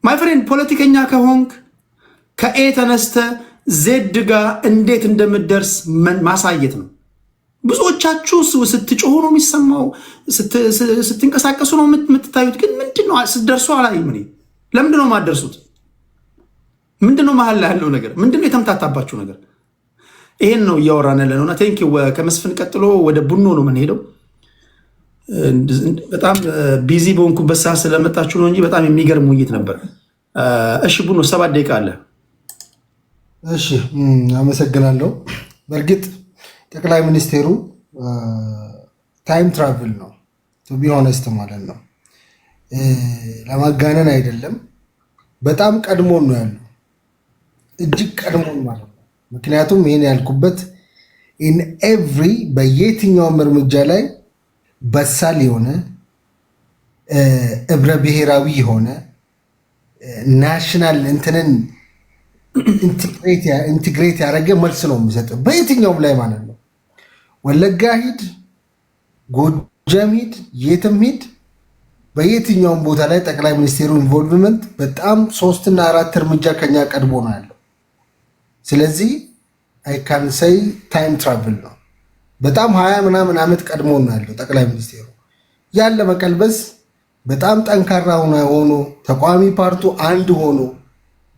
ማይ ፍሬንድ ፖለቲከኛ ከሆንክ ከኤ ተነስተ ዜድ ጋር እንዴት እንደምትደርስ ማሳየት ነው። ብዙዎቻችሁ ስትጮሁ ነው የሚሰማው፣ ስትንቀሳቀሱ ነው የምትታዩት። ግን ምንድነው ስትደርሱ አላይም። እኔ ለምንድነው የማትደርሱት? ምንድነው መሀል ላይ ያለው ነገር? ምንድነው የተምታታባችሁ ነገር? ይሄን ነው እያወራን ያለ ነውና ቴንክ ዩ። ከመስፍን ቀጥሎ ወደ ቡኖ ነው የምንሄደው። በጣም ቢዚ በሆንኩበት ሰዓት ስለመጣችሁ ነው እንጂ በጣም የሚገርም ውይይት ነበር። እሺ ቡኖ 7 ደቂቃ አለ። እሺ አመሰግናለሁ። በእርግጥ ጠቅላይ ሚኒስቴሩ ታይም ትራቭል ነው ቱ ቢ ሆነስት ማለት ነው። ለማጋነን አይደለም። በጣም ቀድሞን ነው ያለው፣ እጅግ ቀድሞን ማለት ነው። ምክንያቱም ይህን ያልኩበት ኢን ኤቭሪ በየትኛውም እርምጃ ላይ በሳል የሆነ እብረ ብሔራዊ የሆነ ናሽናል እንትንን ኢንቲግሬት ያደረገ መልስ ነው የሚሰጠው በየትኛውም ላይ ማለት ነው። ወለጋ ሂድ፣ ጎጃም ሂድ፣ የትም ሂድ፣ በየትኛውም ቦታ ላይ ጠቅላይ ሚኒስቴሩ ኢንቮልቭመንት በጣም 3 እና 4 እርምጃ ከኛ ቀድሞ ነው ያለው። ስለዚህ አይ ካን ሰይ ታይም ትራቭል ነው። በጣም 20 ምናምን ዓመት ቀድሞ ነው ያለው ጠቅላይ ሚኒስቴሩ። ያለ መቀልበስ በጣም ጠንካራ ሆኖ ተቋሚ ፓርቱ አንድ ሆኖ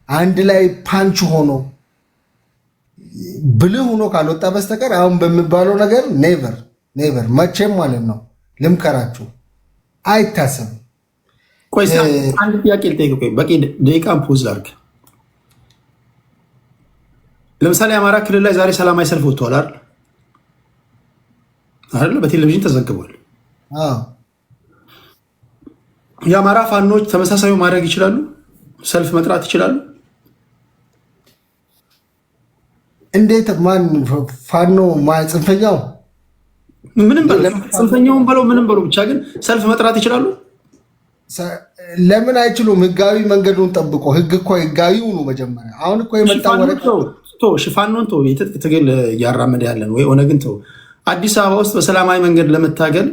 አንድ ላይ ፓንች ሆኖ ብልህ ሆኖ ካልወጣ በስተቀር አሁን በሚባለው ነገር ኔቨር መቼም ማለት ነው ልምከራችሁ አይታሰብም። ቆይ አንድ ጥያቄ ልጠይቅ። ቆይ በቂ ደቂቃን ፖዝ አድርግ። ለምሳሌ አማራ ክልል ላይ ዛሬ ሰላማዊ ሰልፍ ወጥቷል አይደል? በቴሌቪዥን ተዘግቧል። የአማራ ፋኖች ተመሳሳዩ ማድረግ ይችላሉ? ሰልፍ መጥራት ይችላሉ? እንዴት? ማን ፋኖ? ጽንፈኛው? ምንም ጽንፈኛውን በለው ምንም በለው ብቻ ግን ሰልፍ መጥራት ይችላሉ? ለምን አይችሉም? ህጋዊ መንገዱን ጠብቆ። ህግ እኮ ህጋዊ ሆኖ መጀመሪያ። አሁን እኮ የመጣው ሽፋኖን ተው፣ የትጥቅ ትግል እያራመደ ያለን ወይ ኦነግን ተው። አዲስ አበባ ውስጥ በሰላማዊ መንገድ ለመታገል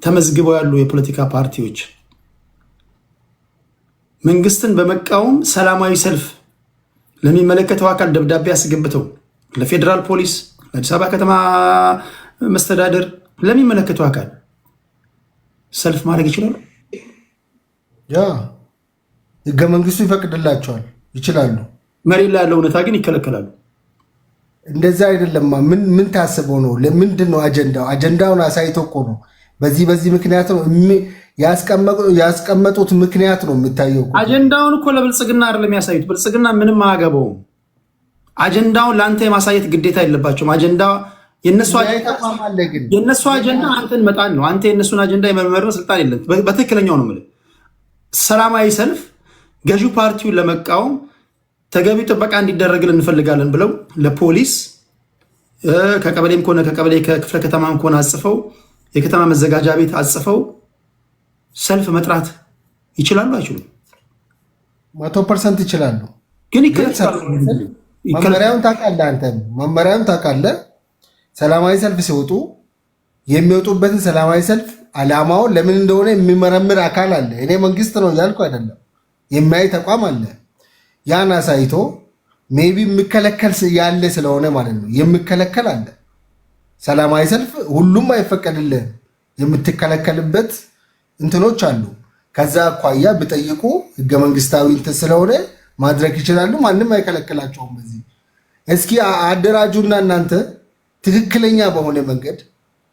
ተመዝግበው ያሉ የፖለቲካ ፓርቲዎች መንግስትን በመቃወም ሰላማዊ ሰልፍ ለሚመለከተው አካል ደብዳቤ አስገብተው ለፌዴራል ፖሊስ፣ ለአዲስ አበባ ከተማ መስተዳደር፣ ለሚመለከተው አካል ሰልፍ ማድረግ ይችላሉ። ያ ህገ መንግስቱ ይፈቅድላቸዋል፣ ይችላሉ። መሬት ላይ ያለው እውነታ ግን ይከለከላሉ። እንደዛ አይደለማ። ምን ታስበው ነው? ለምንድን ነው አጀንዳውን አሳይቶ እኮ ነው። በዚህ ምክንያት ነው ያስቀመጡት ምክንያት ነው የሚታየው። አጀንዳውን እኮ ለብልጽግና አይደለም ያሳዩት። ብልጽግና ምንም አያገባውም። አጀንዳውን ለአንተ የማሳየት ግዴታ የለባቸውም። አጀንዳ የነሱ አጀንዳ አንተን መጣን ነው። አንተ የነሱን አጀንዳ የመመርመር ስልጣን የለም። በትክክለኛው ነው የምልህ። ሰላማዊ ሰልፍ ገዢው ፓርቲውን ለመቃወም ተገቢ ጥበቃ እንዲደረግልን እንፈልጋለን ብለው ለፖሊስ ከቀበሌም ከሆነ ከቀበሌ ከክፍለ ከተማም ከሆነ አጽፈው የከተማ መዘጋጃ ቤት አጽፈው ሰልፍ መጥራት ይችላሉ? አይችሉም? 100% ይችላሉ። ግን መመሪያውን ታውቃለህ አንተ። መመሪያውን ታውቃለህ። ሰላማዊ ሰልፍ ሲወጡ የሚወጡበትን ሰላማዊ ሰልፍ ዓላማውን ለምን እንደሆነ የሚመረምር አካል አለ። እኔ መንግስት ነው እያልኩ አይደለም። የሚያይ ተቋም አለ። ያን አሳይቶ ሜይ ቢ የሚከለከል ያለ ስለሆነ ማለት ነው የሚከለከል አለ። ሰላማዊ ሰልፍ ሁሉም አይፈቀድልህም። የምትከለከልበት እንትኖች አሉ። ከዛ አኳያ ብጠይቁ ህገ መንግስታዊ እንትን ስለሆነ ማድረግ ይችላሉ። ማንም አይከለክላቸውም። በዚህ እስኪ አደራጁና እናንተ ትክክለኛ በሆነ መንገድ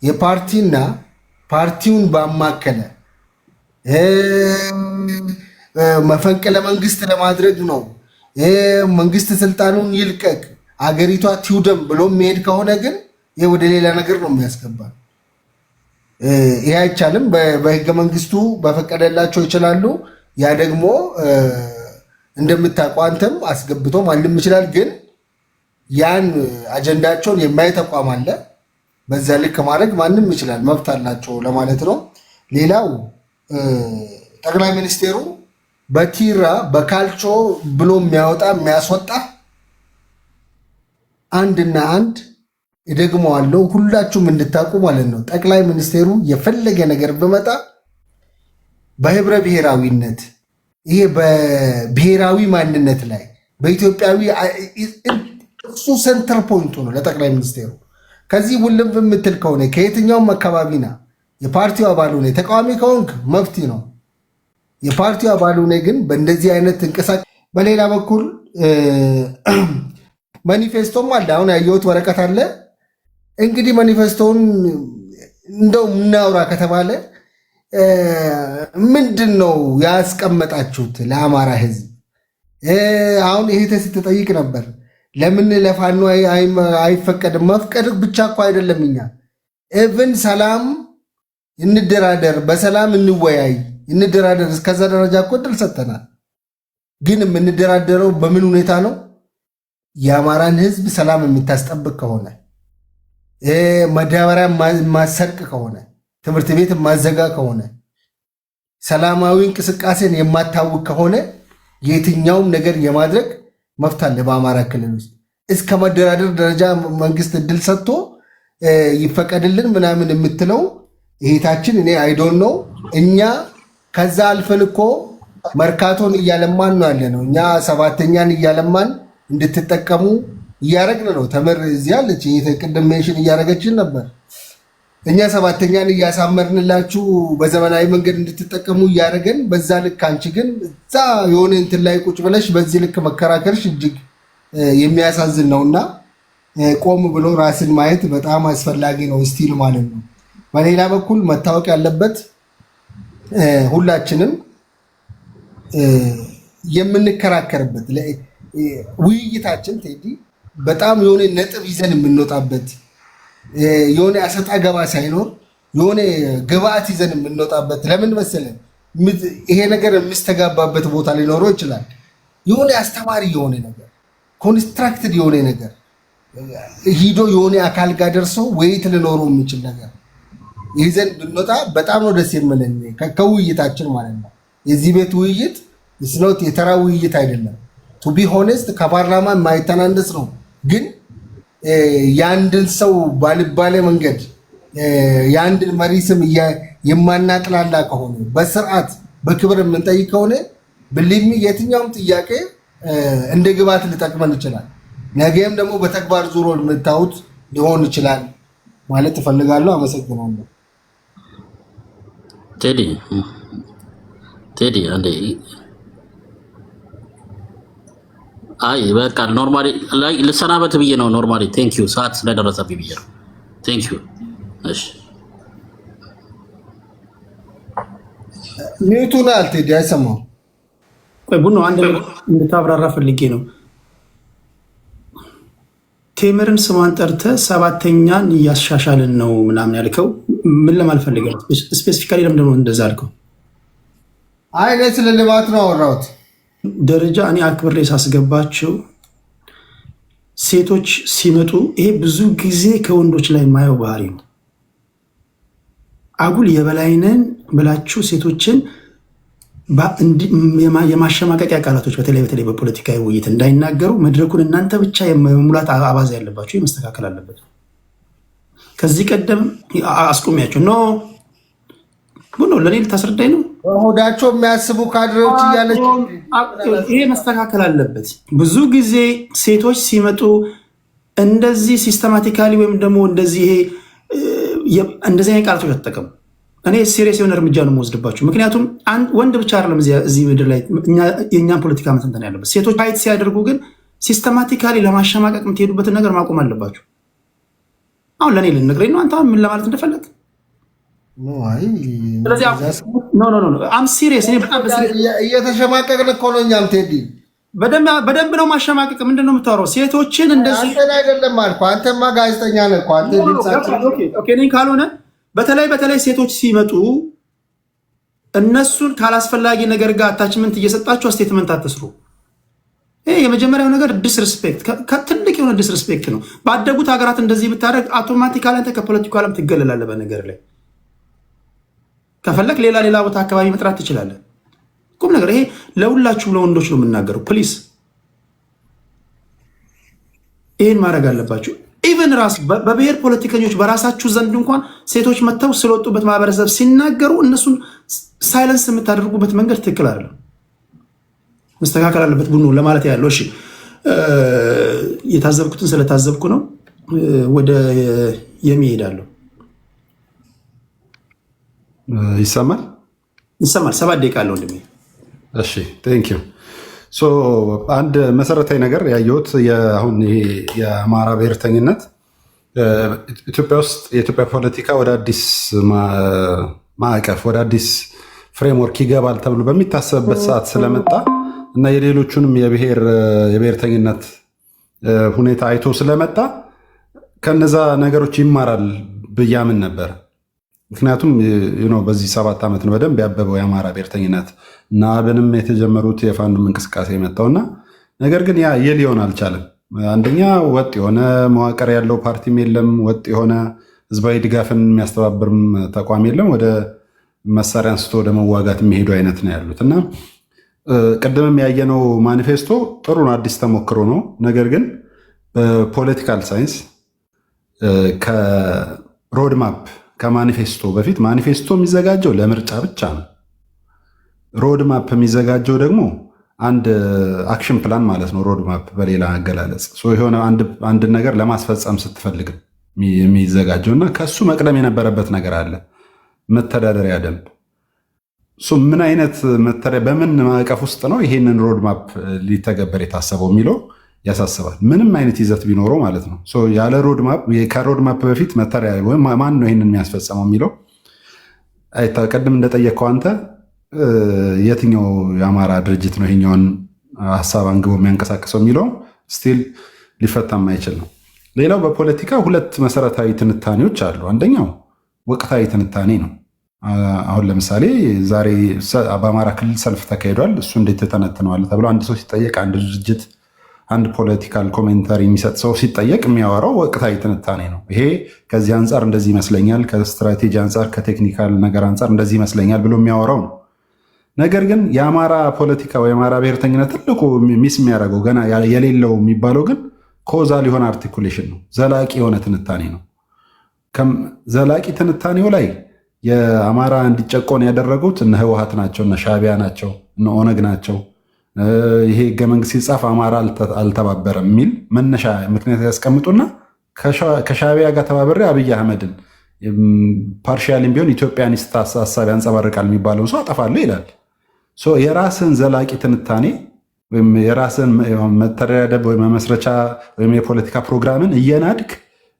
የፓርቲና ፓርቲውን ባማከለ መፈንቅለ መንግስት ለማድረግ ነው መንግስት ስልጣኑን ይልቀቅ አገሪቷ ትውደም ብሎ የሚሄድ ከሆነ ግን ይህ ወደ ሌላ ነገር ነው የሚያስገባ። ይህ አይቻልም። በህገ መንግስቱ በፈቀደላቸው ይችላሉ። ያ ደግሞ እንደምታውቀው አንተም አስገብቶ ማንም ይችላል። ግን ያን አጀንዳቸውን የማይ ተቋም አለ። በዛ ልክ ማድረግ ማንም ይችላል፣ መብት አላቸው ለማለት ነው። ሌላው ጠቅላይ ሚኒስቴሩ በቲራ በካልቾ ብሎ የሚያስወጣ አንድና አንድ እደግመዋለሁ፣ ሁላችሁም እንድታውቁ ማለት ነው። ጠቅላይ ሚኒስቴሩ የፈለገ ነገር በመጣ በህብረ ብሔራዊነት ይሄ በብሔራዊ ማንነት ላይ በኢትዮጵያዊ እሱ ሴንተር ፖይንቱ ነው ለጠቅላይ ሚኒስቴሩ። ከዚህ ውልም የምትል ከሆነ ከየትኛውም አካባቢና የፓርቲው አባል ሆነ ተቃዋሚ ከሆንክ መፍትሄ ነው። የፓርቲው አባል ሆነ ግን በእንደዚህ አይነት እንቅስቃሴ በሌላ በኩል ማኒፌስቶም አለ። አሁን ያየሁት ወረቀት አለ። እንግዲህ ማኒፌስቶውን እንደው ምናውራ ከተባለ ምንድን ነው ያስቀመጣችሁት ለአማራ ህዝብ? አሁን ይሄ ስትጠይቅ ነበር ለምን ለፋኖ አይፈቀድም? መፍቀድ ብቻ እኮ አይደለም። እኛ ኢቭን ሰላም እንደራደር፣ በሰላም እንወያይ፣ እንደራደር እስከዛ ደረጃ እኮ እድል ሰጥተናል። ግን የምንደራደረው በምን ሁኔታ ነው? የአማራን ህዝብ ሰላም የምታስጠብቅ ከሆነ፣ መዳበሪያ ማሰርቅ ከሆነ፣ ትምህርት ቤት ማዘጋ ከሆነ፣ ሰላማዊ እንቅስቃሴን የማታውቅ ከሆነ የትኛውም ነገር የማድረግ መብት አለ በአማራ ክልል ውስጥ። እስከ መደራደር ደረጃ መንግስት እድል ሰጥቶ ይፈቀድልን ምናምን የምትለው ይሄታችን እኔ አይዶን ነው። እኛ ከዛ አልፈን እኮ መርካቶን እያለማን ነው ያለ ነው። እኛ ሰባተኛን እያለማን እንድትጠቀሙ እያረግን ነው። ተመር እዚህ አለች ቅድም ሜንሽን እያረገችን ነበር። እኛ ሰባተኛን እያሳመርንላችሁ በዘመናዊ መንገድ እንድትጠቀሙ እያደረገን፣ በዛ ልክ አንቺ ግን እዛ የሆነ እንትን ላይ ቁጭ ብለሽ በዚህ ልክ መከራከርሽ እጅግ የሚያሳዝን ነውና ቆም ብሎ ራስን ማየት በጣም አስፈላጊ ነው ስቲል ማለት ነው። በሌላ በኩል መታወቅ ያለበት ሁላችንም የምንከራከርበት ውይይታችን ቴዲ በጣም የሆነ ነጥብ ይዘን የምንወጣበት የሆነ አሰጣ ገባ ሳይኖር የሆነ ግብአት ይዘን የምንወጣበት። ለምን መሰለን? ይሄ ነገር የሚስተጋባበት ቦታ ሊኖረው ይችላል። የሆነ አስተማሪ የሆነ ነገር ኮንስትራክትድ የሆነ ነገር ሂዶ የሆነ አካል ጋር ደርሶ ወይት ሊኖረው የሚችል ነገር ይዘን ብንወጣ በጣም ነው ደስ የሚለን ከውይይታችን ማለት ነው። የዚህ ቤት ውይይት ስኖት የተራ ውይይት አይደለም። ቱ ቢ ሆነስት ከፓርላማ የማይተናነስ ነው። ግን የአንድን ሰው ባልባሌ መንገድ የአንድን መሪ ስም የማናጥላላ ከሆነ በስርዓት በክብር የምንጠይቅ ከሆነ ብልሚ የትኛውም ጥያቄ እንደ ግብዓት ሊጠቅመን ይችላል። ነገም ደግሞ በተግባር ዙሮ የምታዩት ሊሆን ይችላል ማለት እፈልጋለሁ። አመሰግናለሁ። ቴዲ አንዴ አይ በቃ ኖርማሊ ላይ ልሰናበት ብዬ ነው። ኖርማሊ ቴንክ ዩ ሰዓት ስለደረሰብኝ ብዬ ነው። ቴንክ ዩ። እሺ ሚዩቱን አልቴዲ አይሰማም። ቆይ ቡኖ አንድ እንድታብራራ ፈልጌ ነው። ቴምርን ስሟን ጠርተህ ሰባተኛን እያሻሻልን ነው ምናምን ያልከው ምን ለማለት ፈልገህ ነው? ስፔሲፊካሊ ለምንድን ነው እንደዛ አልከው? አይ እኔ ስለ ልማት ነው አወራሁት። ደረጃ እኔ አክብሬ ሳስገባቸው ሴቶች ሲመጡ ይሄ ብዙ ጊዜ ከወንዶች ላይ የማየው ባህሪ ነው። አጉል የበላይነን ብላችሁ ሴቶችን የማሸማቀቂያ ቃላቶች በተለይ በፖለቲካዊ ውይይት እንዳይናገሩ መድረኩን እናንተ ብቻ የመሙላት አባዜ ያለባቸው መስተካከል አለበት። ከዚህ ቀደም አስቆሚያቸው ኖ ቡኖ ለኔ ልታስረዳኝ ነው። ሆዳቸው የሚያስቡ ካድሬዎች እያለች ይሄ መስተካከል አለበት። ብዙ ጊዜ ሴቶች ሲመጡ እንደዚህ ሲስተማቲካሊ ወይም ደግሞ እንደዚህ ቃላቶች አትጠቀሙ። እኔ ሲሪየስ የሆነ እርምጃ ነው የምወስድባቸው። ምክንያቱም ወንድ ብቻ አይደለም እዚህ ምድር ላይ የእኛን ፖለቲካ መተንተን ያለበት። ሴቶች ፋይት ሲያደርጉ ግን ሲስተማቲካሊ ለማሸማቀቅ የምትሄዱበትን ነገር ማቆም አለባቸው። አሁን ለእኔ ልነግረኝ ነው አንተ ምን ለማለት እንደፈለግ? እየተሸማቀቅን እኮ ነው እኛም ቴዲ በደንብ ነው ማሸማቀቅ። ምንድን ነው የምታወራው? ሴቶችን እንደዚህ አይደለም አልኩ። አንተማ ጋዜጠኛ ነህ እኮ አንተ ድምጻችን ካልሆነ በተለይ ሴቶች ሲመጡ እነሱን ካላስፈላጊ ነገር ጋር አታችመንት እየሰጣችሁ ስቴትመንት አትስሩ። ይሄ የመጀመሪያው ነገር ዲስሪስፔክት፣ ትልቅ የሆነ ዲስሪስፔክት ነው። ባደጉት ሀገራት እንደዚህ ብታደርግ አውቶማቲካሊ አንተ ከፖለቲካው ዓለም ትገለላለህ። በነገር ላይ ከፈለክ ሌላ ቦታ አካባቢ መጥራት ትችላለህ። ቁም ነገር ይሄ ለሁላችሁም ለወንዶች ነው የምናገረው። ፕሊስ ይህን ማድረግ አለባችሁ። ኢቨን ራሱ በብሔር ፖለቲከኞች በራሳችሁ ዘንድ እንኳን ሴቶች መጥተው ስለወጡበት ማህበረሰብ ሲናገሩ እነሱን ሳይለንስ የምታደርጉበት መንገድ ትክክል አይደለም፣ መስተካከል አለበት ቡኖ ለማለት ያለው። እሺ የታዘብኩትን ስለታዘብኩ ነው። ወደ የሚሄዳለሁ ይሰማል? ይሰማል። 7 ደቂቃ አለው ወንድሜ። እሺ ቴንክ ዩ። ሶ አንድ መሰረታዊ ነገር ያየሁት አሁን ይሄ የአማራ ብሔርተኝነት ኢትዮጵያ ውስጥ የኢትዮጵያ ፖለቲካ ወደ አዲስ ማዕቀፍ ወደ አዲስ ፍሬምወርክ ይገባል ተብሎ በሚታሰብበት ሰዓት ስለመጣ እና የሌሎቹንም የብሔርተኝነት ሁኔታ አይቶ ስለመጣ ከነዛ ነገሮች ይማራል ብያምን ነበር። ምክንያቱም በዚህ 7 ዓመት ነው በደንብ ያበበው የአማራ ብሔርተኝነት እና አብንም የተጀመሩት የፋኖም እንቅስቃሴ የመጣውና ነገር ግን ያ ሊሆን አልቻለም። አንደኛ ወጥ የሆነ መዋቅር ያለው ፓርቲም የለም፣ ወጥ የሆነ ህዝባዊ ድጋፍን የሚያስተባብርም ተቋም የለም። ወደ መሳሪያ አንስቶ ወደ መዋጋት የሚሄዱ አይነት ነው ያሉት እና ቅድምም ያየነው ማኒፌስቶ ጥሩ ነው፣ አዲስ ተሞክሮ ነው። ነገር ግን በፖለቲካል ሳይንስ ከሮድማፕ ከማኒፌስቶ በፊት ማኒፌስቶ የሚዘጋጀው ለምርጫ ብቻ ነው። ሮድማፕ የሚዘጋጀው ደግሞ አንድ አክሽን ፕላን ማለት ነው። ሮድማፕ በሌላ አገላለጽ የሆነ አንድ ነገር ለማስፈጸም ስትፈልግ የሚዘጋጀው እና ከሱ መቅደም የነበረበት ነገር አለ። መተዳደሪያ ደንብ ምን አይነት በምን ማዕቀፍ ውስጥ ነው ይሄንን ሮድማፕ ሊተገበር የታሰበው የሚለው ያሳስባል። ምንም አይነት ይዘት ቢኖረው ማለት ነው። ያለ ሮድማፕ ከሮድማፕ በፊት መተሪያ ወይም ማን ነው ይህንን የሚያስፈጸመው የሚለው ቅድም እንደጠየቅከው አንተ የትኛው የአማራ ድርጅት ነው ይሄኛውን ሀሳብ አንግቦ የሚያንቀሳቅሰው የሚለው ስቲል ሊፈታ የማይችል ነው። ሌላው በፖለቲካ 2 መሰረታዊ ትንታኔዎች አሉ። አንደኛው ወቅታዊ ትንታኔ ነው። አሁን ለምሳሌ ዛሬ በአማራ ክልል ሰልፍ ተካሂዷል፣ እሱ እንዴት ተተነትነዋል ተብሎ አንድ ሰው ሲጠየቅ፣ አንድ ድርጅት አንድ ፖለቲካል ኮሜንታሪ የሚሰጥ ሰው ሲጠየቅ የሚያወራው ወቅታዊ ትንታኔ ነው። ይሄ ከዚህ አንጻር እንደዚህ ይመስለኛል፣ ከስትራቴጂ አንጻር፣ ከቴክኒካል ነገር አንጻር እንደዚህ ይመስለኛል ብሎ የሚያወራው ነው። ነገር ግን የአማራ ፖለቲካ ወይ የአማራ ብሔርተኝነት ትልቁ ሚስ የሚያደርገው ገና የሌለው የሚባለው ግን ኮዛል የሆነ አርቲኩሌሽን ነው። ዘላቂ የሆነ ትንታኔ ነው። ዘላቂ ትንታኔው ላይ የአማራ እንዲጨቆን ያደረጉት እነ ህወሓት ናቸው፣ እነ ሻዕቢያ ናቸው፣ እነ ኦነግ ናቸው። ይሄ ህገ መንግስት ሲጻፍ አማራ አልተባበረም የሚል መነሻ ምክንያት ያስቀምጡና ከሻዕቢያ ጋር ተባብሬ አብይ አህመድን ፓርሻሊም ቢሆን ኢትዮጵያኒስት ሀሳብ ያንጸባርቃል የሚባለውን ሰው አጠፋለሁ ይላል። የራስን ዘላቂ ትንታኔ ወይም የራስን መተዳደሪያ ደንብ ወይም መመስረቻ ወይም የፖለቲካ ፕሮግራምን እየናድክ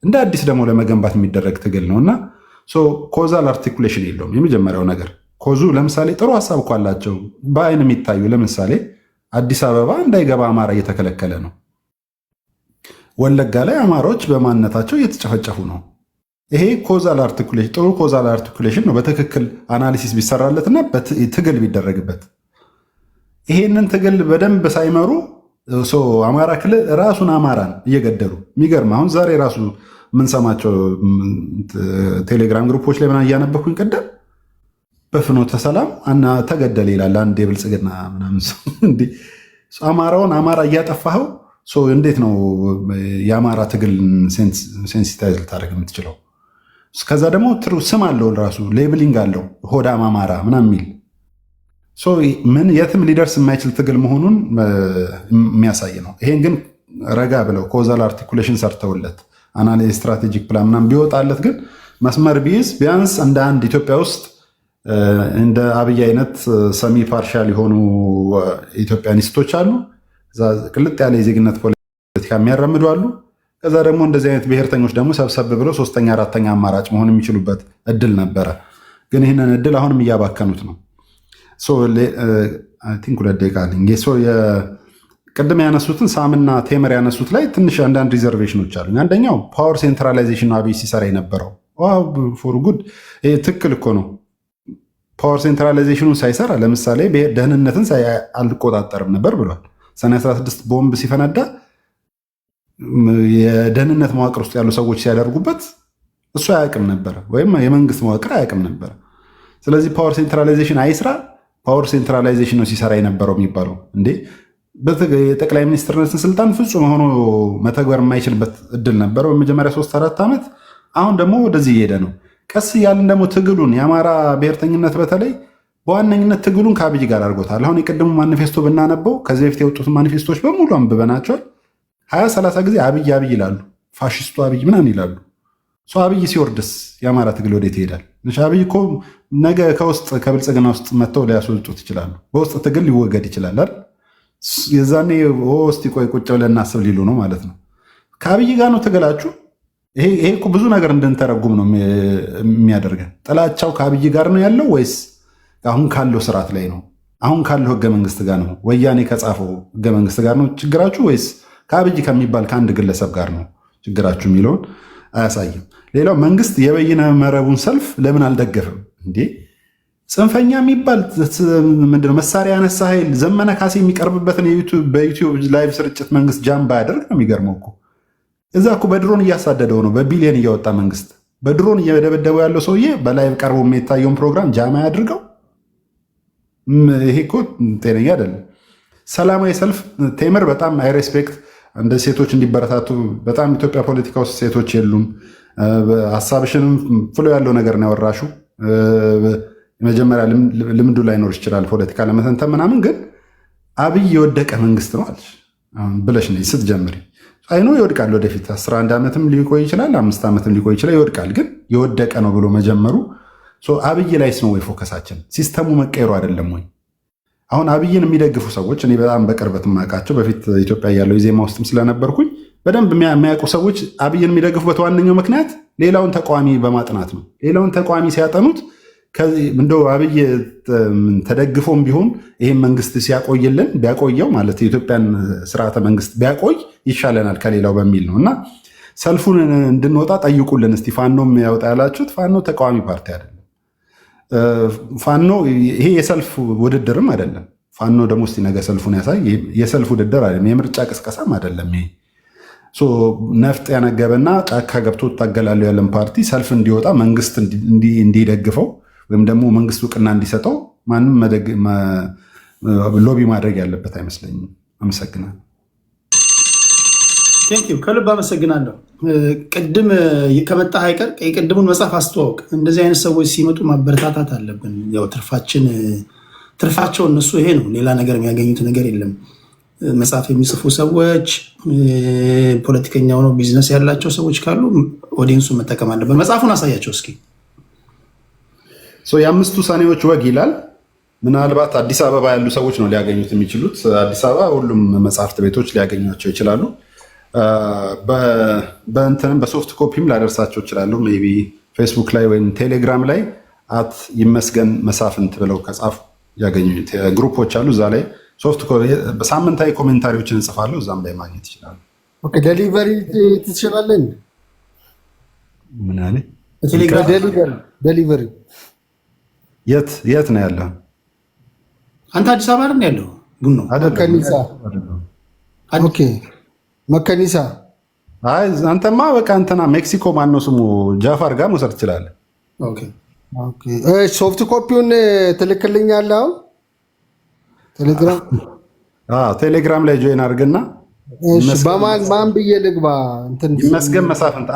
እንደ አዲስ ደግሞ ለመገንባት የሚደረግ ትግል ነው እና ኮዛል አርቲኩሌሽን የለውም። የመጀመሪያው ነገር ኮዙ ለምሳሌ ጥሩ ሀሳብ እኮ አላቸው በአይን የሚታዩ። ለምሳሌ አዲስ አበባ እንዳይገባ አማራ እየተከለከለ ነው። ወለጋ ላይ አማራዎች በማንነታቸው እየተጨፈጨፉ ነው። ይሄ ኮዛል አርቲኩሌሽን ጥሩ ኮዛል አርቲኩሌሽን ነው። በትክክል አናሊሲስ ቢሰራለትና ትግል ቢደረግበት ይሄንን ትግል በደንብ ሳይመሩ አማራ ክልል ራሱን አማራን እየገደሉ የሚገርም አሁን ዛሬ ራሱ የምንሰማቸው ቴሌግራም ግሩፖች ላይ ምናምን እያነበኩኝ ቀደም በፍኖተ ሰላም ተገደለ ይላል አንድ የብልጽግና ምናምን ሰው። አማራውን አማራ እያጠፋኸው እንዴት ነው የአማራ ትግል ሴንሲታይዝ ልታደርግ የምትችለው? ከዛ ደግሞ ስም አለው ራሱ ሌብሊንግ አለው ሆዳም አማራ ምናምን የሚል ምን የትም ሊደርስ የማይችል ትግል መሆኑን የሚያሳይ ነው። ይሄን ግን ረጋ ብለው ኮዛል አርቲኩሌሽን ሰርተውለት አናሊዝ ስትራቴጂክ ፕላን ምናምን ቢወጣለት ግን መስመር ቢይዝ ቢያንስ እንደ አንድ ኢትዮጵያ ውስጥ እንደ አብይ አይነት ሰሚ ፓርሻል የሆኑ ኢትዮጵያኒስቶች አሉ። ቅልጥ ያለ የዜግነት ፖለቲካ የሚያራምዱ አሉ። ከዛ ደግሞ እንደዚህ አይነት ብሔርተኞች ደግሞ ሰብሰብ ብለው 3ኛ 4ኛ አማራጭ መሆን የሚችሉበት እድል ነበረ። ግን ይህንን እድል አሁንም እያባከኑት ነው። ቲንክ 2 ደቂቃ አለኝ። ቅድም ያነሱትን ሳምና ቴምር ያነሱት ላይ ትንሽ አንዳንድ ሪዘርቬሽኖች አሉ። አንደኛው ፓወር ሴንትራላይዜሽን አብይ ሲሰራ የነበረው ፎር ጉድ ትክክል እኮ ነው። ፓወር ሴንትራላይዜሽኑን ሳይሰራ ለምሳሌ ደህንነትን አልቆጣጠርም ነበር ብሏል። ሰኔ 16 ቦምብ ሲፈነዳ የደህንነት መዋቅር ውስጥ ያሉ ሰዎች ሲያደርጉበት እሱ አያውቅም ነበረ፣ ወይም የመንግስት መዋቅር አያውቅም ነበረ። ስለዚህ ፓወር ሴንትራላይዜሽን አይስራ፣ ፓወር ሴንትራላይዜሽን ነው ሲሰራ የነበረው የሚባለው እንዴ? የጠቅላይ ሚኒስትርነትን ስልጣን ፍጹም ሆኖ መተግበር የማይችልበት እድል ነበረው በመጀመሪያ 3-4 ዓመት። አሁን ደግሞ ወደዚህ እየሄደ ነው። ቀስ እያልን ደግሞ ትግሉን የአማራ ብሔርተኝነት በተለይ በዋነኝነት ትግሉን ከአብይ ጋር አድርጎታል። አሁን የቅድሙ ማኒፌስቶ ብናነበው ከዚህ በፊት የወጡት ማኒፌስቶች በሙሉ አንብበናቸዋል። 20-30 ጊዜ አብይ አብይ ይላሉ። ፋሽስቱ አብይ ምናምን ይላሉ። አብይ ሲወርድስ የአማራ ትግል ወዴት ይሄዳል? አብይ እኮ ነገ ከውስጥ ከብልጽግና ውስጥ መጥተው ሊያስወጡት ይችላሉ። በውስጥ ትግል ሊወገድ ይችላል አይደል? የዛኔ እስቲ ቆይ ቁጭ ብለን እናስብ ሊሉ ነው ማለት ነው። ከአብይ ጋር ነው ትግላችሁ። ይሄ እኮ ብዙ ነገር እንድንተረጉም ነው የሚያደርገን። ጥላቻው ከአብይ ጋር ነው ያለው ወይስ አሁን ካለው ስርዓት ላይ ነው? አሁን ካለው ህገ መንግስት ጋር ነው? ወያኔ ከጻፈው ህገ መንግስት ጋር ነው ችግራችሁ ወይስ ከአብይ ከሚባል ከአንድ ግለሰብ ጋር ነው ችግራችሁ የሚለውን አያሳይም። ሌላው መንግስት የበይነ መረቡን ሰልፍ ለምን አልደገፍም እንዴ? ጽንፈኛ የሚባል ምንድነው? መሳሪያ ያነሳ ኃይል ዘመነ ካሴ የሚቀርብበትን በዩቲዩብ ላይቭ ስርጭት መንግስት ጃምባ ያደርግ ነው። የሚገርመው እኮ እዛ እኮ በድሮን እያሳደደው ነው፣ በቢሊየን እያወጣ መንግስት በድሮን እየደበደበው ያለው ሰውዬ በላይቭ ቀርቦ የሚታየውን ፕሮግራም ጃማ ያድርገው። ይሄ እኮ ጤነኛ አይደለም። ሰላማዊ ሰልፍ ቴምር በጣም አይ ሬስፔክት እንደ ሴቶች እንዲበረታቱ በጣም ኢትዮጵያ ፖለቲካ ውስጥ ሴቶች የሉም። ሀሳብሽንም ፍሎ ያለው ነገር ነው ያወራሹ። መጀመሪያ ልምዱ ላይኖር ይችላል ፖለቲካ ለመተንተን ምናምን፣ ግን አብይ የወደቀ መንግስት ነው አለሽ ብለሽ ነኝ ስትጀምሪ። አይኖ ይወድቃል፣ ወደፊት 11 ዓመትም ሊቆይ ይችላል፣ 5 ዓመትም ሊቆይ ይችላል፣ ይወድቃል። ግን የወደቀ ነው ብሎ መጀመሩ አብይ ላይስ ነው ወይ ፎከሳችን? ሲስተሙ መቀየሩ አይደለም ወይ? አሁን አብይን የሚደግፉ ሰዎች እኔ በጣም በቅርበት የማውቃቸው በፊት ኢትዮጵያ ያለው የዜማ ውስጥም ስለነበርኩኝ በደንብ የሚያውቁ ሰዎች አብይን የሚደግፉበት ዋነኛው ምክንያት ሌላውን ተቃዋሚ በማጥናት ነው። ሌላውን ተቃዋሚ ሲያጠኑት እንደው አብይ ተደግፎም ቢሆን ይህም መንግስት ሲያቆይልን ቢያቆየው ማለት የኢትዮጵያን ስርዓተ መንግስት ቢያቆይ ይሻለናል ከሌላው በሚል ነው። እና ሰልፉን እንድንወጣ ጠይቁልን እስቲ። ፋኖም ያወጣ ያላችሁት ፋኖ ተቃዋሚ ፓርቲ አይደለም። ፋኖ ይሄ የሰልፍ ውድድርም አይደለም። ፋኖ ደግሞ እስቲ ነገ ሰልፉን ያሳይ። የሰልፍ ውድድር አይደለም፣ የምርጫ ቅስቀሳም አይደለም። ይሄ ነፍጥ ያነገበና ጫካ ገብቶ ታገላለሁ ያለን ፓርቲ ሰልፍ እንዲወጣ መንግስት እንዲደግፈው ወይም ደግሞ መንግስት እውቅና እንዲሰጠው ማንም ሎቢ ማድረግ ያለበት አይመስለኝም። አመሰግናለሁ። ቴንኪው ከልብ አመሰግናለሁ። ቅድም ከመጣ አይቀር የቅድሙን መጽሐፍ አስተዋውቅ። እንደዚህ አይነት ሰዎች ሲመጡ ማበረታታት አለብን። ያው ትርፋቸው እነሱ ይሄ ነው። ሌላ ነገር የሚያገኙት ነገር የለም። መጽሐፍ የሚጽፉ ሰዎች፣ ፖለቲከኛ ሆነው ቢዝነስ ያላቸው ሰዎች ካሉ ኦዲየንሱ መጠቀም አለበት። መጽሐፉን አሳያቸው እስኪ። የአምስቱ ሰኔዎች ወግ ይላል። ምናልባት አዲስ አበባ ያሉ ሰዎች ነው ሊያገኙት የሚችሉት። አዲስ አበባ ሁሉም መጽሐፍት ቤቶች ሊያገኟቸው ይችላሉ። በእንትንም በሶፍት ኮፒም ላደርሳቸው ይችላሉ። ሜይ ቢ ፌስቡክ ላይ ወይም ቴሌግራም ላይ @ይመስገን መሳፍንት ብለው ከጻፉ ያገኙ ግሩፖች አሉ። እዛ ላይ ሳምንታዊ ኮሜንታሪዎችን እንጽፋለሁ። እዛም ላይ ማግኘት ይችላሉ። ዴሊቨሪ ትችላለን። ምን አለ ዴሊቨሪ የት ነው ያለው? አንተ አዲስ አበባ ነው ያለው? ቡኖ መከኒሳ። ኦኬ መከኒሳ። አይ አንተማ በቃ እንትና ሜክሲኮ ማነው ስሙ ጃፋር ጋር መውሰድ ትችላለህ። ኦኬ ኦኬ። ሶፍት ኮፒውን ትልክልኛለህ አሁን ቴሌግራም? ቴሌግራም ላይ ጆይን አድርግና በማን ብዬ ልግባ? ይመስገን መሳፍንት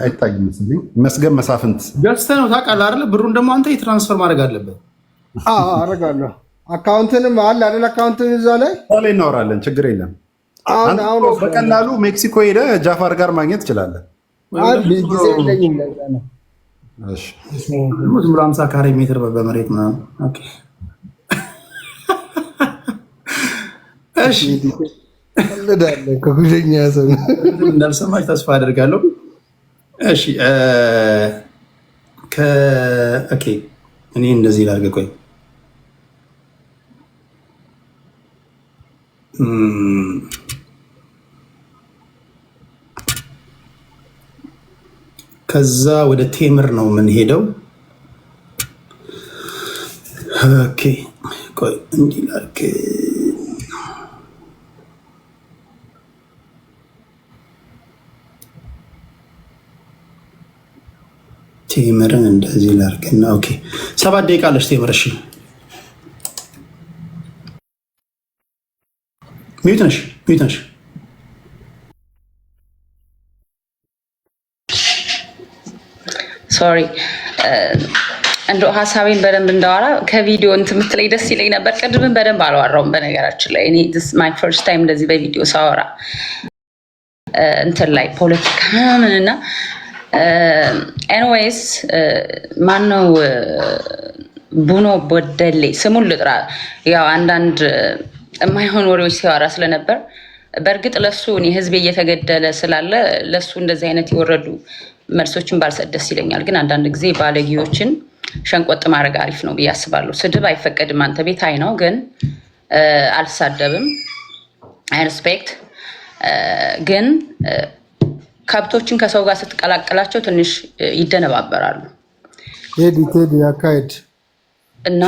አይታይም መሰለኝ። ይመስገን መሳፍንት ገዝተህ ነው ታውቃለህ አይደለ? ብሩን ደግሞ አንተ የትራንስፈር ማድረግ አለበት። አደርጋለሁ። አካውንትንም አለ አይደል? አካውንት እዛ ላይ እናወራለን። ችግር የለም። አሁን በቀላሉ ሜክሲኮ ሄደህ ጃፋር ጋር ማግኘት ትችላለህ። ጊዜ የለኝም ለዛ ነው። እሺ 50 ካሬ ሜትር በመሬት ምናምን። ኦኬ እሺ ለዳለ ከጉደኛ ሰው እንዳልሰማች ተስፋ አደርጋለሁ። እሺ ኦኬ እኔ እንደዚህ ላድርግ። ቆይ ከዛ ወደ ቴምር ነው የምንሄደው። ኦኬ ቆይ እንዲህ ላድርግ። ቴምርን እንደዚህ ላድርግና ኦኬ 7 ደቂቃ አለች ቴምር። እሺ ሚዩት ነሽ። ሶሪ እንዶ ሀሳቤን በደንብ እንዳወራ ከቪዲዮ እንትን የምትለኝ ደስ ይለኝ ነበር። ቅድምን በደንብ አላወራውም። በነገራችን ላይ እኔ ማይ ፈርስት ታይም እንደዚህ በቪዲዮ ሳወራ እንትን ላይ ፖለቲካ ምንና ኤኒዌይስ ማነው ቡኖ ቦደሌ ስሙን ልጥራ። ያው አንዳንድ የማይሆን ወሬዎች ሲያወራ ስለነበር በእርግጥ ለሱ እኔ ህዝቤ እየተገደለ ስላለ ለሱ እንደዚህ አይነት የወረዱ መልሶችን ባልሰጥ ደስ ይለኛል። ግን አንዳንድ ጊዜ ባለጌዎችን ሸንቆጥ ማድረግ አሪፍ ነው ብዬ አስባለሁ። ስድብ አይፈቀድም። አንተ ቤት አይ ነው ግን አልሳደብም። አይ ሪስፔክት ግን ከብቶችን ከሰው ጋር ስትቀላቀላቸው ትንሽ ይደነባበራሉ። ቴዲ አካሄድ እና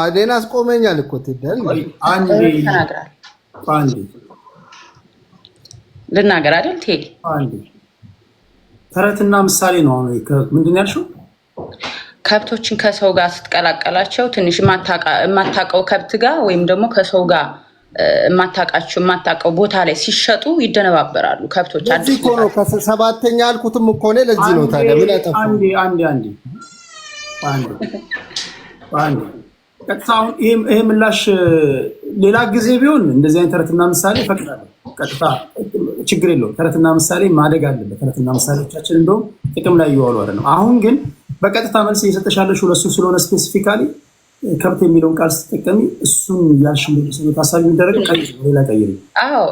እኔን አስቆመኛል እኮ ልናገር አይደል ቴዲ? ተረትና ምሳሌ ነው። ምንድን ነው ያልሽው? ከብቶችን ከሰው ጋር ስትቀላቀላቸው ትንሽ የማታውቀው ከብት ጋር ወይም ደግሞ ከሰው ጋር የማታውቀው ቦታ ላይ ሲሸጡ ይደነባበራሉ ከብቶች። አዲስ እኮ ነው ከሰባተኛ አልኩትም እኮ ነው። ለዚህ ነው ታዲያ ምን ያጠፋ? አንዴ ቀጥታውን ይሄ ምላሽ ሌላ ጊዜ ቢሆን እንደዚህ አይነት ተረትና ምሳሌ ፈቅዳለሁ። ቀጥታ ችግር የለውም። ተረትና ምሳሌ ማደግ አለበት። ተረትና ምሳሌዎቻችን እንደውም ጥቅም ላይ እየዋሉ አይደለም። አሁን ግን በቀጥታ መልስ እየሰጠሻለሽ ለሱ ስለሆነ ስፔሲፊካሊ ከብት የሚለውን ቃል ስትጠቀሚ እሱን ያልሽ ታሳቢ የሚደረግ ሌላ ቀይር። አዎ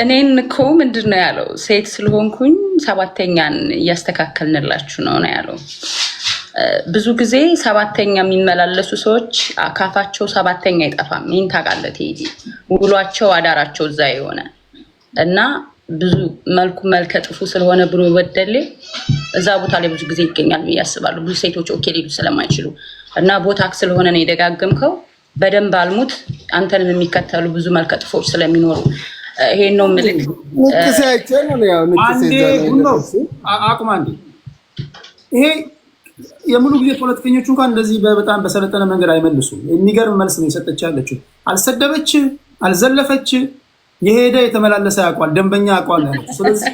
እኔን እኮ ምንድን ነው ያለው? ሴት ስለሆንኩኝ ሰባተኛን እያስተካከልንላችሁ ነው ያለው። ብዙ ጊዜ ሰባተኛ የሚመላለሱ ሰዎች ካፋቸው ሰባተኛ አይጠፋም። ይህን ታውቃለህ ቴዲ? ውሏቸው አዳራቸው እዛ የሆነ እና ብዙ መልከ ጥፉ ስለሆነ ብሎ በደሌ እዛ ቦታ ላይ ብዙ ጊዜ ይገኛል ብዬ አስባለሁ። ብዙ ሴቶች ኦኬ ሊሉ ስለማይችሉ እና ቦታክ ስለሆነ ነው የደጋገምከው። በደንብ አልሙት። አንተንም የሚከተሉ ብዙ መልከ ጥፎች ስለሚኖሩ ይሄን ነው ምልክ አቁም። አንዴ ይሄ የሙሉ ጊዜ ፖለቲከኞች እንኳን እንደዚህ በጣም በሰለጠነ መንገድ አይመልሱም። የሚገርም መልስ ነው የሰጠች ያለችው። አልሰደበች፣ አልዘለፈች፣ የሄደ የተመላለሰ ያውቋል፣ ደንበኛ ያውቋል ያለችው። ስለዚህ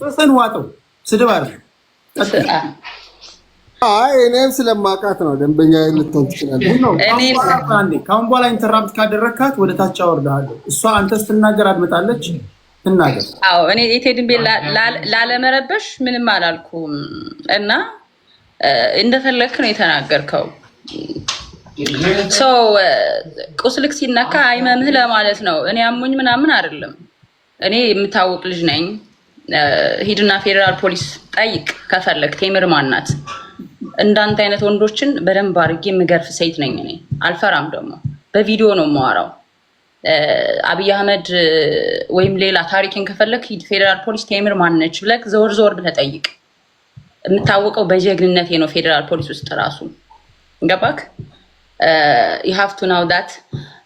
ተሰን ዋጠው ስድብ አይደለም። እኔም ስለማውቃት ነው ደንበኛ ልትሆን ትችላለህ። ከአሁን በኋላ ኢንተራፕት ካደረግካት ወደ ታች አወርድሃለሁ። እሷ አንተ ስትናገር አድምጣለች፣ ትናገር። እኔ የቴድን ቤት ላለመረበሽ ምንም አላልኩም እና እንደፈለክ ነው የተናገርከው። ቁስልክ ሲነካ አይመምህ ለማለት ነው። እኔ አሞኝ ምናምን አይደለም። እኔ የምታወቅ ልጅ ነኝ። ሂድና ፌዴራል ፖሊስ ጠይቅ ከፈለክ። ቴምር ማናት? እንዳንተ አይነት ወንዶችን በደንብ አድርጌ የምገርፍ ሴት ነኝ እኔ። አልፈራም። ደግሞ በቪዲዮ ነው የማወራው። አብይ አህመድ ወይም ሌላ ታሪክን ከፈለክ ሂድ ፌዴራል ፖሊስ ቴምር ማነች ብለክ ዘወር ብለህ ጠይቅ። የምታወቀው በጀግንነቴ ነው። ፌዴራል ፖሊስ ውስጥ ራሱ ገባክ? ይሀፍቱ ናው ዳት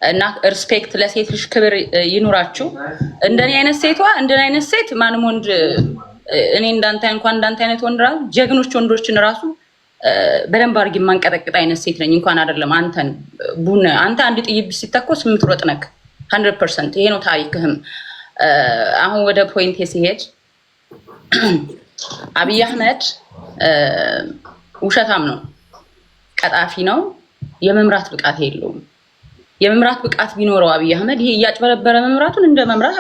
እና ሪስፔክት ለሴት ልጅ ክብር ይኑራችሁ። እንደኔ አይነት ሴት ማንም ወንድ እኔ እንዳንተ አይነት ወንድ ራሱ ጀግኖች ወንዶችን ራሱ በደንብ አድርጌ የማንቀጠቅጥ አይነት ሴት ነኝ። እንኳን አይደለም አንተን አንተ አንድ ጥይት ሲተኮስ የምትሮጥ ነክ 100%። ይሄ ነው ታሪክህም። አሁን ወደ ፖይንት ሲሄድ አብይ አህመድ ውሸታም ነው፣ ቀጣፊ ነው፣ የመምራት ብቃት የለውም። የመምራት ብቃት ቢኖረው አብይ አህመድ ይሄ እያጭበረበረ መምራቱን እንደ መምራት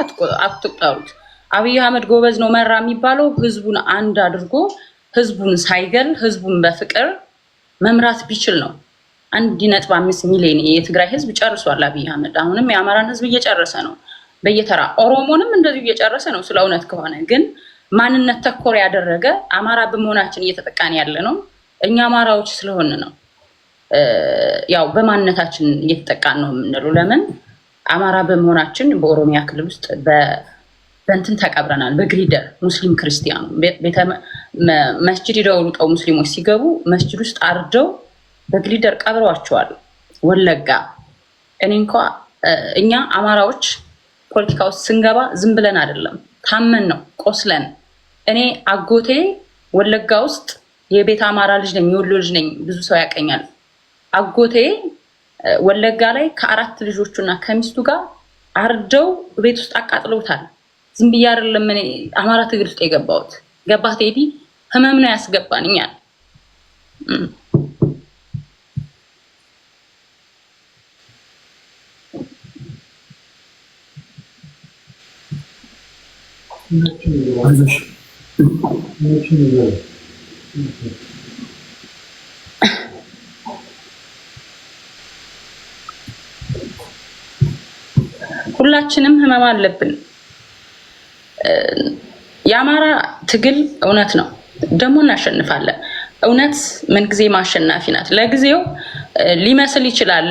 አትቁጠሩት። አብይ አህመድ ጎበዝ ነው መራ የሚባለው ህዝቡን አንድ አድርጎ ህዝቡን ሳይገል ህዝቡን በፍቅር መምራት ቢችል ነው። 1.5 ሚሊዮን የትግራይ ህዝብ ጨርሷል አብይ አህመድ። አሁንም የአማራን ህዝብ እየጨረሰ ነው በየተራ። ኦሮሞንም እንደዚሁ እየጨረሰ ነው። ስለ እውነት ከሆነ ግን ማንነት ተኮር ያደረገ አማራ በመሆናችን እየተጠቃን ያለ ነው። እኛ አማራዎች ስለሆነ ነው ያው በማንነታችን እየተጠቃን ነው የምንለው። ለምን አማራ በመሆናችን በኦሮሚያ ክልል ውስጥ በእንትን ተቀብረናል። በግሪደር ሙስሊም ክርስቲያኑ መስጂድ ይደውሉጠው ሙስሊሞች ሲገቡ መስጂድ ውስጥ አርደው በግሪደር ቀብረዋቸዋል። ወለጋ እኛ አማራዎች ፖለቲካ ውስጥ ስንገባ ዝም ብለን አይደለም፣ ታመን ነው፣ ቆስለን። እኔ አጎቴ ወለጋ ውስጥ የቤት አማራ ልጅ ነኝ፣ የወሎ ልጅ ነኝ። ብዙ ሰው ያቀኛል። አጎቴ ወለጋ ላይ ከ4 ልጆቹና ከሚስቱ ጋር አርደው ቤት ውስጥ አቃጥለውታል። ዝም ብዬ አይደለም እኔ አማራ ትግል ውስጥ የገባሁት። ገባህ ቴዲ? ህመም ነው ያስገባንኛል። ሁላችንም ህመም አለብን። የአማራ ትግል እውነት ነው፣ ደግሞ እናሸንፋለን። እውነት ምን ጊዜ ማሸናፊ ናት። ለጊዜው ሊመስል ይችላል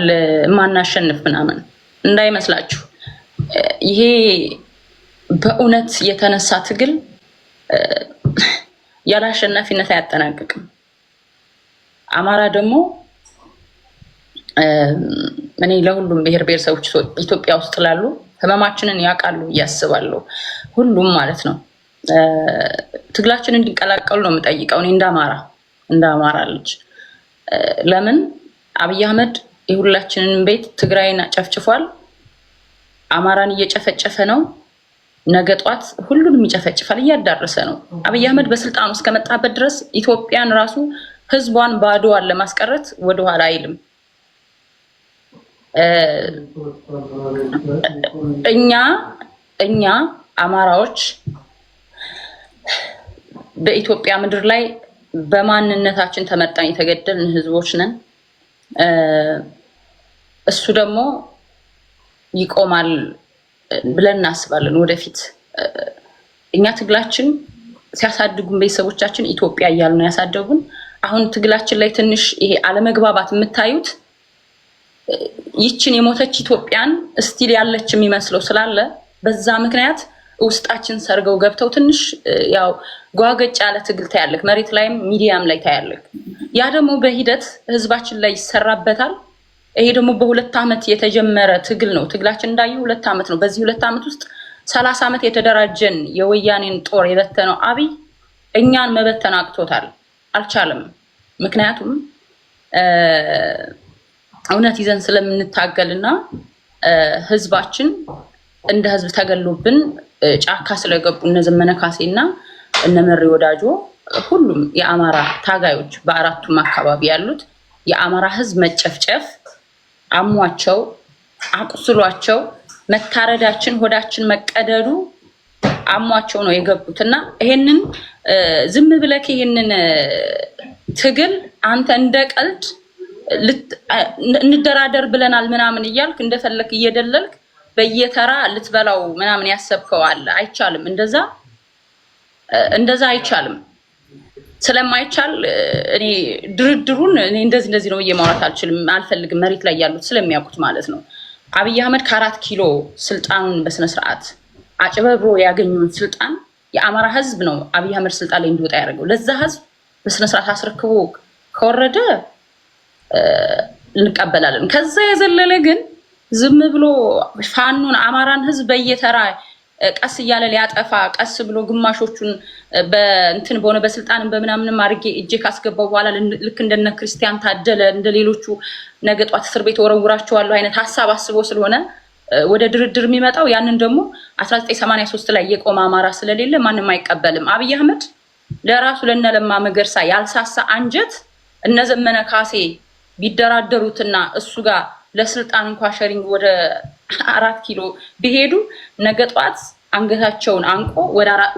ማናሸንፍ ምናምን እንዳይመስላችሁ። ይሄ በእውነት የተነሳ ትግል ያለ አሸናፊነት አያጠናቅቅም። አማራ ደግሞ እኔ ለሁሉም ብሔር ብሔረሰቦች ኢትዮጵያ ውስጥ ላሉ ህመማችንን ያውቃሉ እያስባለሁ፣ ሁሉም ማለት ነው። ትግላችንን እንዲቀላቀሉ ነው የምጠይቀው እኔ እንደ አማራ ልጅ። ለምን አብይ አህመድ የሁላችንን ቤት ትግራይን ጨፍጭፏል፣ አማራን እየጨፈጨፈ ነው። ነገ ጧት ሁሉንም ይጨፈጭፋል፣ እያዳረሰ ነው። አብይ አህመድ በስልጣኑ እስከመጣበት ድረስ ኢትዮጵያን ራሱ ህዝቧን ባዶዋን ለማስቀረት ወደኋላ አይልም። እኛ አማራዎች በኢትዮጵያ ምድር ላይ በማንነታችን ተመጣን የተገደልን ህዝቦች ነን። እሱ ደግሞ ይቆማል ብለን እናስባለን ወደፊት። እኛ ትግላችን ሲያሳድጉን ቤተሰቦቻችን ኢትዮጵያ እያሉ ነው ያሳደጉን። አሁን ትግላችን ላይ ትንሽ ይሄ አለመግባባት የምታዩት ይችን የሞተች ኢትዮጵያን እስቲል ያለች የሚመስለው ስላለ በዛ ምክንያት ውስጣችን ሰርገው ገብተው ትንሽ ያው ጓገጭ ያለ ትግል ታያለክ፣ መሬት ላይም ሚዲያም ላይ ታያለክ። ያ ደግሞ በሂደት ህዝባችን ላይ ይሰራበታል። ይሄ ደግሞ በ2 ዓመት የተጀመረ ትግል ነው። ትግላችን እንዳየው 2 ዓመት ነው። በዚህ 2 ዓመት ውስጥ 30 ዓመት የተደራጀን የወያኔን ጦር የበተነው አብይ እኛን መበተን አቅቶታል፣ አልቻለም። ምክንያቱም እውነት ይዘን ስለምንታገልና ህዝባችን እንደ ህዝብ ተገሎብን ጫካ ስለገቡ እነ ዘመነ ካሴና እነ መሪ ወዳጆ ሁሉም የአማራ ታጋዮች በአራቱም አካባቢ ያሉት የአማራ ህዝብ መጨፍጨፍ አሟቸው አቁስሏቸው መታረዳችን ሆዳችን መቀደዱ አሟቸው ነው የገቡትና ይሄንን ዝም ብለክ ይሄንን ትግል አንተ እንደቀልድ እንደራደር ብለናል ምናምን እያልክ እንደፈለክ እየደለልክ በየተራ ልትበላው ምናምን ያሰብከው አለ። አይቻልም፣ እንደዛ አይቻልም። ስለማይቻል እኔ ድርድሩን እኔ እንደዚህ ነው ማውራት አልፈልግም። መሬት ላይ ያሉት ስለሚያውቁት ማለት ነው። አብይ አህመድ ከ4 ኪሎ ስልጣኑን በስነ ስርዓት አጭበርብሮ ያገኘውን ስልጣን የአማራ ህዝብ ነው አብይ አህመድ ስልጣን ላይ እንዲወጣ ያደረገው። ለዛ ህዝብ በስነ ስርዓት አስረክቦ ከወረደ እንቀበላለን። ከዛ የዘለለ ግን ዝም ብሎ ፋኑን አማራን ህዝብ በየተራ ቀስ እያለ ሊያጠፋ ቀስ ብሎ ግማሾቹን በእንትን በሆነ በስልጣንም በምናምንም አድርጌ እጄ ካስገባው በኋላ ልክ እንደነ ክርስቲያን ታደለ እንደሌሎቹ ነገ ጧት እስር ቤት ወረውራቸዋለሁ አይነት ሐሳብ አስቦ ስለሆነ ወደ ድርድር የሚመጣው ያንን ደግሞ 1983 ላይ የቆመ አማራ ስለሌለ ማንም አይቀበልም። አብይ አህመድ ለራሱ ለነለማ መገርሳ ያልሳሳ አንጀት እነ ዘመነ ካሴ ቢደራደሩትና እሱ ጋር ለስልጣን እንኳን ሸሪንግ ወደ 4 ኪሎ ቢሄዱ ነገ ጧት አንገታቸውን አንቆ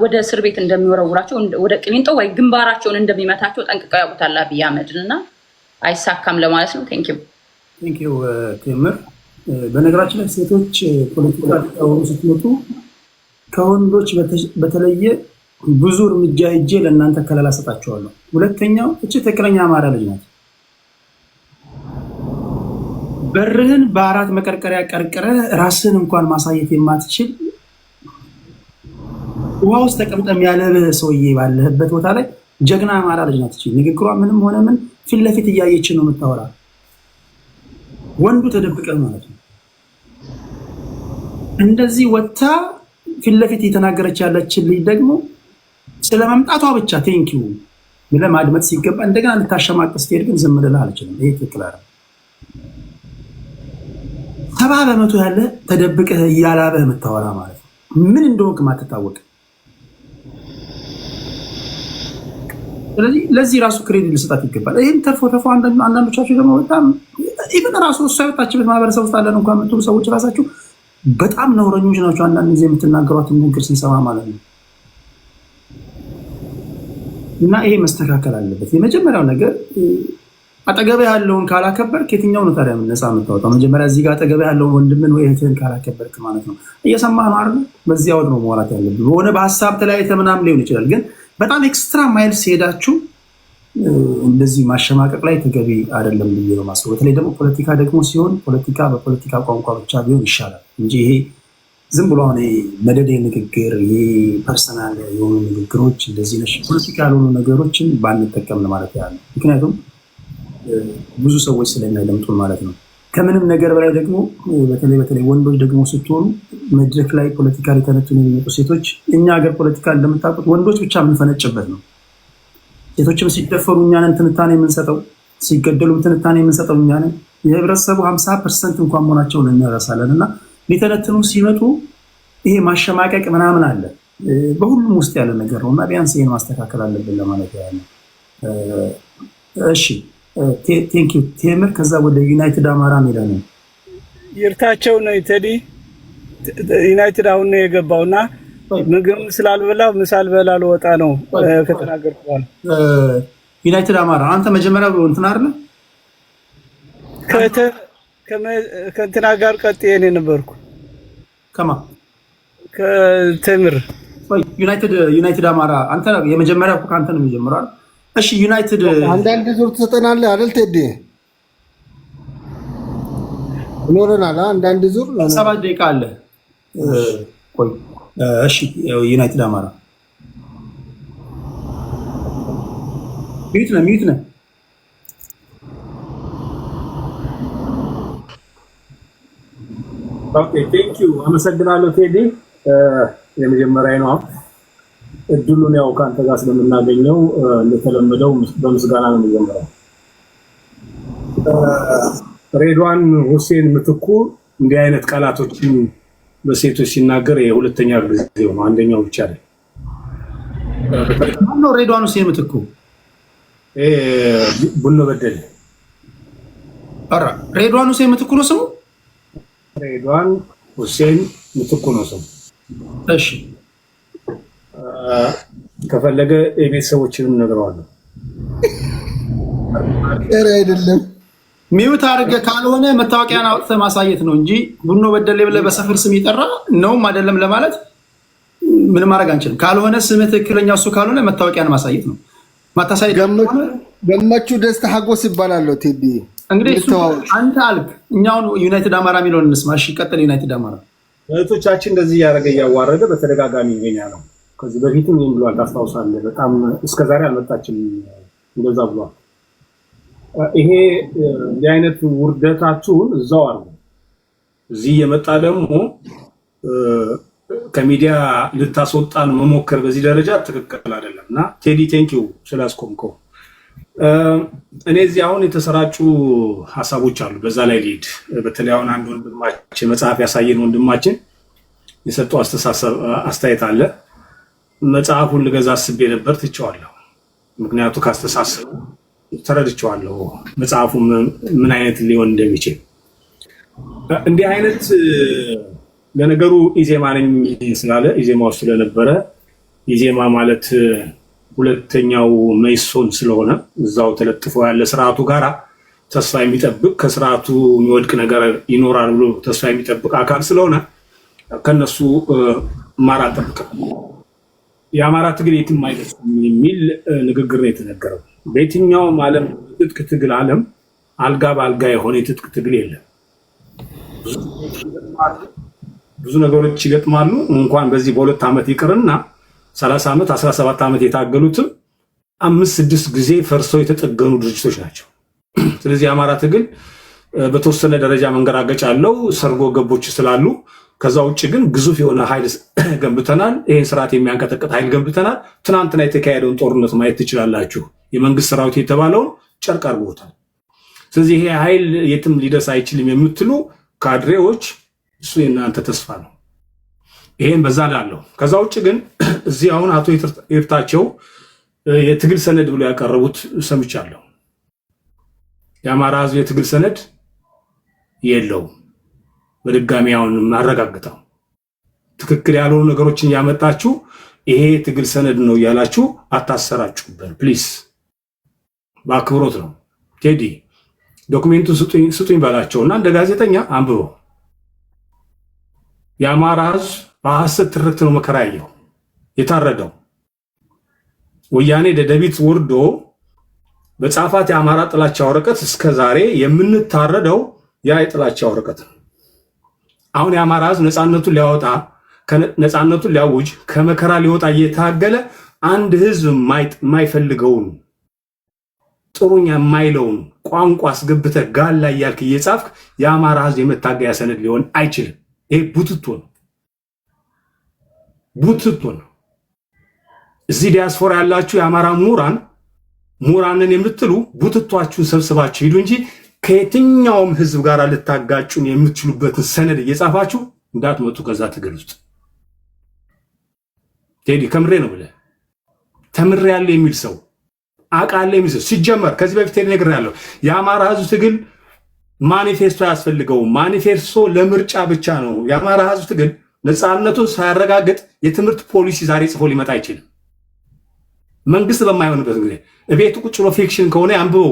ወደ እስር ቤት እንደሚወረውራቸው ወደ ቅሊንጦ ወይ ግንባራቸውን እንደሚመታቸው ጠንቅቀው ያውቁታል አብይ አህመድና አይሳካም ለማለት ነው። ቴንክ ዩ ቴምር። በነገራችን ላይ ሴቶች ፖለቲካ ተቃውሞ ስትመጡ ከወንዶች በተለየ ብዙ እርምጃ ሄጄ ለእናንተ ከለላ ሰጣቸዋለሁ። ሁለተኛው እቺ ትክክለኛ አማራ ልጅ ናት። በርህን በአራት መቀርቀሪያ ቀርቅረህ ራስን እንኳን ማሳየት የማትችል ውሃ ውስጥ ተቀምጠም ያለብህ ሰውዬ ባለህበት ቦታ ላይ ጀግና አማራ ልጅ ናት። ንግግሯ ምንም ሆነ ምን ፊት ለፊት እያየች ነው የምታወራ። ወንዱ ተደብቀ ማለት ነው። እንደዚህ ወታ ፊት ለፊት እየተናገረች ያለችን ልጅ ደግሞ ስለመምጣቷ ብቻ ቴንኪው ብለህ ማድመጥ ሲገባ እንደገና ልታሸማቀስ ስትሄድ ግን ዝም ልልህ አልችልም። ይሄ ትክክል አይደለም። 70% ያለ ተደብቀህ እያላበህ የምታወራ ማለት ነው። ምን እንደሆንክ ማትታወቅ። ስለዚህ ለዚህ ራሱ ክሬዲት ልሰጣት ይገባል። ይህም ተርፎ አንዳንዶቻችሁ ደግሞ በጣም ኢቨን ራሱ እሷ የወጣችበት ማህበረሰብ ውስጥ አለን እንኳን የምትሉ ሰዎች ራሳችሁ በጣም ነውረኞች ናቸው። አንዳንድ ጊዜ የምትናገሯትን ንግግር ስንሰማ ማለት ነው። እና ይሄ መስተካከል አለበት። የመጀመሪያው ነገር አጠገብ ያለውን ካላከበርክ የትኛው ነው ታዲያ ነፃ የምታወጣው? መጀመሪያ እዚህ ጋር አጠገብ ያለውን ወንድምን ወይ እህትህን ካላከበርክ ማለት ነው። እየሰማህ ነው አይደል? በዚህ አውድ ነው መዋራት ያለብህ። በሆነ በሀሳብ ተለያይተህ ምናምን ሊሆን ይችላል፣ ግን በጣም ኤክስትራ ማይል ሲሄዳችሁ እንደዚህ ማሸማቀቅ ላይ ተገቢ አይደለም ብዬ ነው ማስበው። በተለይ ደግሞ ፖለቲካ ደግሞ ሲሆን ፖለቲካ በፖለቲካ ቋንቋ ብቻ ቢሆን ይሻላል እንጂ ይሄ ዝም ብሎ አሁን መደደ ንግግር፣ ይሄ ፐርሰናል የሆኑ ንግግሮች እንደዚህ ነሽ ፖለቲካ ያልሆኑ ነገሮችን ባንጠቀም ማለት ያለ ምክንያቱም ብዙ ሰዎች ስለሚያደምጡን ማለት ነው። ከምንም ነገር በላይ ደግሞ በተለይ ወንዶች ደግሞ ስትሆኑ መድረክ ላይ ፖለቲካ ሊተነትኑ የሚመጡ ሴቶች፣ እኛ ሀገር ፖለቲካ እንደምታውቁት ወንዶች ብቻ የምንፈነጭበት ነው። ሴቶችም ሲደፈሩ እኛ ነን ትንታኔ የምንሰጠው፣ ሲገደሉም ትንታኔ የምንሰጠው እኛ ነን። የህብረተሰቡ 50% እንኳን መሆናቸውን እንረሳለን። እና ሊተነትኑ ሲመጡ ይሄ ማሸማቀቅ ምናምን አለ፣ በሁሉም ውስጥ ያለ ነገር ነው። እና ቢያንስ ይሄን ማስተካከል አለብን ለማለት ያለ። እሺ ቴንክ ዩ ቴምር። ከዛ ወደ ዩናይትድ አማራ ሜዳ ነው ይርታቸው ነው ቴዲ ዩናይትድ አሁን ነው የገባውና ምግብ ስላልበላው ምሳል በላ ልወጣ ነው ከተናገርኩ በኋላ ዩናይትድ አማራ አንተ መጀመሪያ እንትን አይደለ ከእንትና ጋር ቀጥዬ ነው ነበርኩ ከማ ከቴምር ዩናይትድ አማራ አንተ የመጀመሪያው ከአንተ ነው የሚጀምረው። እሺ ዩናይትድ አንዳንድ ዙር ትሰጠናለህ አይደል ቴዲ? ኖረናል አንዳንድ ዙር 7 ደቂቃ አለ። ቆይ እሺ ዩናይትድ አማራ ሚዩት ነው ኦኬ ቴንክ ዩ አመሰግናለሁ ቴዲ። የመጀመሪያ ነው እድሉን ያው ካንተ ጋር ስለምናገኘው እንደተለመደው በምስጋና ነው የሚጀምረው። ሬድዋን ሁሴን ምትኩ እንዲህ አይነት ቃላቶችን በሴቶች ሲናገር የሁለተኛ ጊዜው ነው፣ አንደኛው ብቻ አይደል። ማነው ሬድዋን ሁሴን ምትኩ? ቡኖ በደለ። አራ ሬድዋን ሁሴን ምትኩ ነው ስሙ? ሬድዋን ሁሴን ምትኩ ነው ስሙ። እሺ ከፈለገ የቤተሰቦችንም ነግረዋለሁ። አይደለም ሚውት አድርገህ ካልሆነ መታወቂያን አውጥተህ ማሳየት ነው እንጂ ቡኖ በደሌ ብለህ በሰፈር ስም ይጠራ ነውም አይደለም ለማለት ምንም ማድረግ አንችልም። ካልሆነ ስም ትክክለኛው እሱ ካልሆነ መታወቂያን ማሳየት ነው። ማታሳይ ገመቹ ደስታ ሀጎስ ይባላል። ቴዲ እንግዲህ አንተ አልክ እኛውን ዩናይትድ አማራ የሚለውን እንስማ። እሺ ቀጥል። ዩናይትድ አማራ እህቶቻችን እንደዚህ እያደረገ እያዋረደ በተደጋጋሚ ይገኛ ነው። ከዚህ በፊትም ይህን ብሏል፣ ታስታውሳለህ። በጣም እስከዛሬ አልመጣችም እንደዛ ብሏል። ይሄ እንዲህ አይነት ውርደታችሁን እዛው አርጉ። እዚህ የመጣ ደግሞ ከሚዲያ ልታስወጣን መሞከር በዚህ ደረጃ ትክክል አይደለም። እና ቴዲ ቴንኪው ስላስቆምከው። እኔ እዚህ አሁን የተሰራጩ ሀሳቦች አሉ፣ በዛ ላይ ልሂድ። በተለይ አሁን አንድ ወንድማችን መጽሐፍ ያሳየን ወንድማችን የሰጠው አስተያየት አለ። መጽሐፉን ልገዛ አስቤ ነበር፣ ትቼዋለሁ። ምክንያቱ ካስተሳሰቡ ተረድቼዋለሁ መጽሐፉ ምን አይነት ሊሆን እንደሚችል። እንዲህ አይነት ለነገሩ ኢዜማ ነኝ ስላለ ኢዜማ ውስጥ ስለነበረ ኢዜማ ማለት ሁለተኛው መይሶን ስለሆነ እዛው ተለጥፎ ያለ ስርዓቱ ጋራ ተስፋ የሚጠብቅ ከስርዓቱ የሚወድቅ ነገር ይኖራል ብሎ ተስፋ የሚጠብቅ አካል ስለሆነ ከነሱ ማራ ጠብቅ የአማራ ትግል የትም አይደርስም የሚል ንግግር ነው የተነገረው። በየትኛውም ዓለም ትጥቅ ትግል ዓለም አልጋ በአልጋ የሆነ የትጥቅ ትግል የለም። ብዙ ነገሮች ይገጥማሉ። እንኳን በዚህ በ2 ዓመት ይቅርና 30 ዓመት 17 ዓመት የታገሉትም 5-6 ጊዜ ፈርሰው የተጠገኑ ድርጅቶች ናቸው። ስለዚህ የአማራ ትግል በተወሰነ ደረጃ መንገራገጭ አለው፣ ሰርጎ ገቦች ስላሉ። ከዛ ውጭ ግን ግዙፍ የሆነ ኃይል ገንብተናል። ይሄን ስርዓት የሚያንቀጠቅጥ ኃይል ገንብተናል። ትናንትና የተካሄደውን ጦርነት ማየት ትችላላችሁ። የመንግስት ሰራዊት የተባለውን ጨርቅ አድርጎታል። ስለዚህ ይሄ ኃይል የትም ሊደርስ አይችልም የምትሉ ካድሬዎች እሱ የእናንተ ተስፋ ነው። ይሄን በዛ ላለው። ከዛ ውጭ ግን እዚህ አሁን አቶ ይርታቸው የትግል ሰነድ ብሎ ያቀረቡት ሰምቻለሁ። የአማራ ህዝብ የትግል ሰነድ የለውም። በድጋሚ አሁን ማረጋግጠው ትክክል ያልሆኑ ነገሮችን ያመጣችሁ ይሄ ትግል ሰነድ ነው እያላችሁ አታሰራጩብን ፕሊስ። በአክብሮት ነው። ቴዲ ዶክሜንቱ ስጡኝ ባላቸውና እንደ ጋዜጠኛ አንብበው። የአማራ ህዝብ በሐሰት ትርክት ነው መከራ ያየው የታረደው። ወያኔ ደደቢት ወርዶ በጻፋት የአማራ ጥላቻ ወረቀት እስከ ዛሬ የምንታረደው ያ የጥላቻ ወረቀት። አሁን የአማራ ህዝብ ነፃነቱን ሊያወጣ ነፃነቱን ሊያውጅ ከመከራ ሊወጣ እየታገለ አንድ ህዝብ የማይፈልገውን ጥሩኛ የማይለውን ቋንቋ አስገብተህ ጋላ እያልክ እየጻፍክ የአማራ ህዝብ የመታገያ ሰነድ ሊሆን አይችልም። ይሄ ቡትቶ ነው፣ ቡትቶ ነው። እዚህ ዲያስፖራ ያላችሁ የአማራ ምሁራንን የምትሉ ቡትቷችሁን ሰብስባችሁ ሂዱ እንጂ ከየትኛውም ህዝብ ጋር ልታጋጩን የምትችሉበትን ሰነድ እየጻፋችሁ እንዳትመጡ ከዛ ትግል ውስጥ። ቴዲ ከምሬ ነው ብለህ ተምሬ ያለ የሚል ሰው አቃለ የሚል ሰው ሲጀመር ከዚህ በፊት ነገር ያለው የአማራ ህዝብ ትግል ማኒፌስቶ ያስፈልገው። ማኒፌስቶ ለምርጫ ብቻ ነው። የአማራ ህዝብ ትግል ነፃነቱን ሳያረጋግጥ የትምህርት ፖሊሲ ዛሬ ጽፎ ሊመጣ አይችልም። መንግስት በማይሆንበት ጊዜ እቤቱ ቁጭ ብሎ ፊክሽን ከሆነ አንብበው።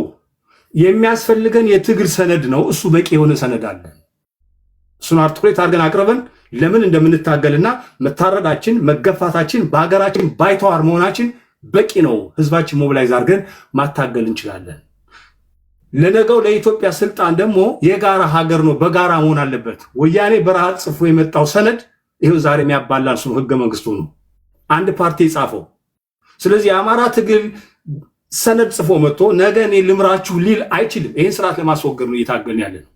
የሚያስፈልገን የትግል ሰነድ ነው። እሱ በቂ የሆነ ሰነድ አለ። እሱን አርቲኩሌት አድርገን አቅርበን ለምን እንደምንታገልና መታረዳችን፣ መገፋታችን፣ በሀገራችን ባይተዋር መሆናችን በቂ ነው። ህዝባችን ሞቢላይዝ አድርገን ማታገል እንችላለን። ለነገው ለኢትዮጵያ ስልጣን ደግሞ የጋራ ሀገር ነው፣ በጋራ መሆን አለበት። ወያኔ በረሃ ጽፎ የመጣው ሰነድ ይሄው ዛሬ የሚያባላን እሱ ህገ መንግስቱ ነው፣ አንድ ፓርቲ ጻፈው። ስለዚህ የአማራ ትግል ሰነድ ጽፎ መጥቶ ነገ እኔ ልምራችሁ ሊል አይችልም። ይህን ስርዓት ለማስወገድ ነው እየታገልን ያለ ነው።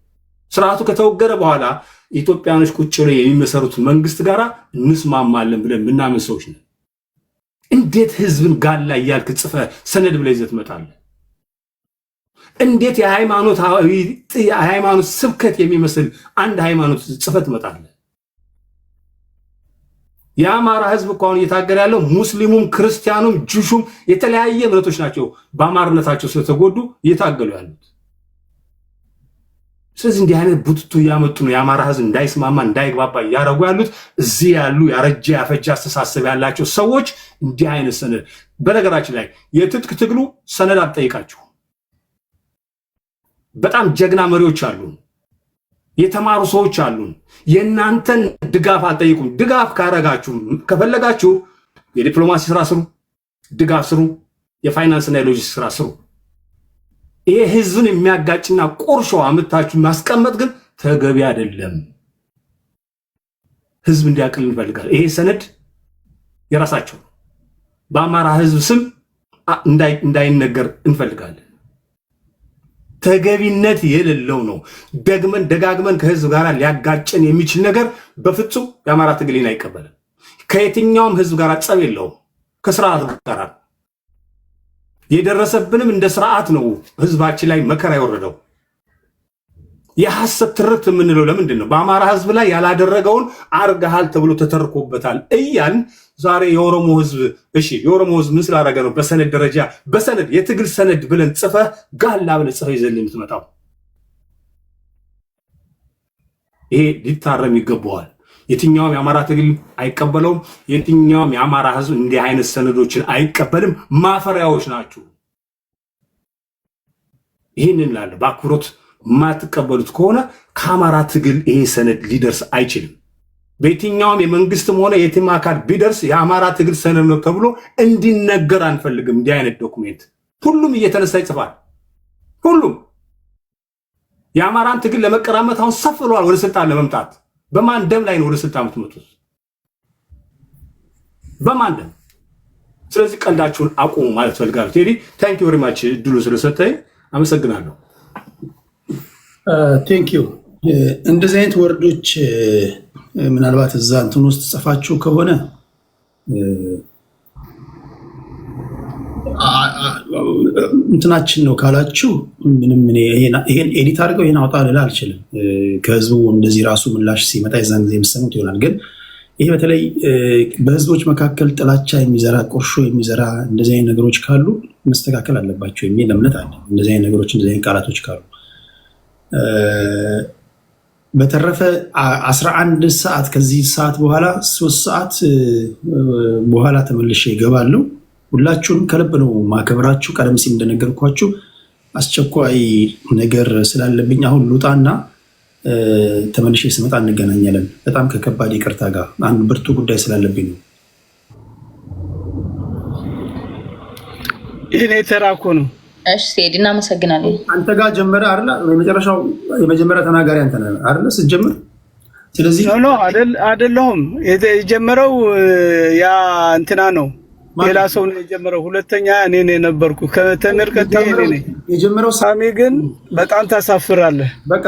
ስርዓቱ ከተወገረ በኋላ ኢትዮጵያኖች ቁጭ ብለው የሚመሰሩት መንግስት ጋር እንስማማለን ብለን ምናምን ሰዎች ነን። እንዴት ህዝብን ጋላ እያልክ ጽፈ ሰነድ ብለህ ይዘህ ትመጣለህ? እንዴት የሃይማኖት ስብከት የሚመስል አንድ ሃይማኖት ጽፈት ትመጣለህ? የአማራ ህዝብ እኮ አሁን እየታገለ ያለው ሙስሊሙም ክርስቲያኑም ጁሹም የተለያየ እምነቶች ናቸው። በአማርነታቸው ስለተጎዱ እየታገሉ ያሉት። ስለዚህ እንዲህ አይነት ቡትቱ እያመጡ ነው የአማራ ህዝብ እንዳይስማማ እንዳይግባባ እያደረጉ ያሉት። እዚህ ያሉ ያረጀ ያፈጀ አስተሳሰብ ያላቸው ሰዎች እንዲህ አይነት ሰነድ። በነገራችን ላይ የትጥቅ ትግሉ ሰነድ አትጠይቃችሁ። በጣም ጀግና መሪዎች አሉን፣ የተማሩ ሰዎች አሉን። የእናንተን ድጋፍ አልጠይቁም። ድጋፍ ካረጋችሁ ከፈለጋችሁ የዲፕሎማሲ ስራ ስሩ፣ ድጋፍ ስሩ፣ የፋይናንስና የሎጂስቲክስ ስራ ስሩ። ይሄ ህዝብን የሚያጋጭና ቁርሾ አምታችሁ ማስቀመጥ ግን ተገቢ አይደለም። ህዝብ እንዲያቅል እንፈልጋለን። ይሄ ሰነድ የራሳቸው በአማራ ህዝብ ስም እንዳይነገር እንፈልጋለን። ተገቢነት የሌለው ነው። ደጋግመን ከህዝብ ጋር ሊያጋጨን የሚችል ነገር በፍጹም የአማራ ትግልን አይቀበልም። ከየትኛውም ህዝብ ጋር ጸብ የለውም። ከስርዓት ጋር የደረሰብንም እንደ ስርዓት ነው። ህዝባችን ላይ መከራ የወረደው የሐሰት ትርክት የምንለው ለምንድን ነው? በአማራ ህዝብ ላይ ያላደረገውን አርገሃል ተብሎ ተተርኮበታል እያልን ዛሬ የኦሮሞ ህዝብ የኦሮሞ ህዝብ ምን ስላደረገ ነው በሰነድ ደረጃ በሰነድ የትግል ሰነድ ብለን ጽፈህ ጋላ ብለህ ጽፈህ ይዘን የምትመጣው? ይሄ ሊታረም ይገባዋል። የትኛውም የአማራ ትግል አይቀበለውም። የትኛውም የአማራ ህዝብ እንዲህ አይነት ሰነዶችን አይቀበልም። ማፈሪያዎች ናችሁ። ይህንን ላለ በአክብሮት ማትቀበሉት ከሆነ ከአማራ ትግል ይሄ ሰነድ ሊደርስ አይችልም። በየትኛውም የመንግስትም ሆነ የትም አካል ቢደርስ የአማራ ትግል ሰነድ ነው ተብሎ እንዲነገር አንፈልግም። እንዲህ አይነት ዶኩሜንት ሁሉም እየተነሳ ይጽፋል። ሁሉም የአማራን ትግል ለመቀራመት አሁን ሰፍ ብለዋል ወደ ስልጣን ለመምጣት። በማን ደም ላይ ነው ወደ ስልጣን የምትመጡት? በማን ደም? ስለዚህ ቀልዳችሁን አቁሙ ማለት ፈልጋለሁ። ቴዲ ታንክ ዩ ቬሪ ማች እድሉ ስለሰጠኝ አመሰግናለሁ። ቴንክ ዩ። እንደዚህ አይነት ወርዶች ምናልባት እዛ እንትን ውስጥ ጽፋችሁ ከሆነ እንትናችን ነው ካላችሁ ምንም ይሄን ኤዲት አድርገው ይሄን አውጣ ልል አልችልም። ከህዝቡ እንደዚህ ራሱ ምላሽ ሲመጣ የዛን ጊዜ የምሰሙት ይሆናል። ግን ይሄ በተለይ በህዝቦች መካከል ጥላቻ የሚዘራ ቁርሾ የሚዘራ እንደዚህ አይነት ነገሮች ካሉ መስተካከል አለባቸው የሚል እምነት አለ። እንደዚህ አይነት ነገሮች እንደዚህ አይነት ቃላቶች ካሉ በተረፈ 11 ሰዓት ከዚህ ሰዓት በኋላ 3 ሰዓት በኋላ ተመልሼ እገባለሁ። ሁላችሁንም ከልብ ነው ማከብራችሁ። ቀደም ሲል እንደነገርኳችሁ አስቸኳይ ነገር ስላለብኝ አሁን ልውጣና ተመልሼ ስመጣ እንገናኛለን። በጣም ከከባድ ይቅርታ ጋር አንድ ብርቱ ጉዳይ ስላለብኝ ነው። ይሄኔ ተራ እኮ ነው። እሺ ሴድ እናመሰግናለን። አንተ ጋር ጀመረ አይደል? የመጀመሪያ ተናጋሪ አንተ ነህ አይደል ስትጀምር? ስለዚህ ኖ አይደለሁም። የጀመረው ያ እንትና ነው፣ ሌላ ሰው ነው የጀመረው። ሁለተኛ እኔ ነኝ የነበርኩ ከተምር ቀጥዬ እኔ ነኝ የጀመረው። ሳሚ ግን በጣም ታሳፍራለህ። በቃ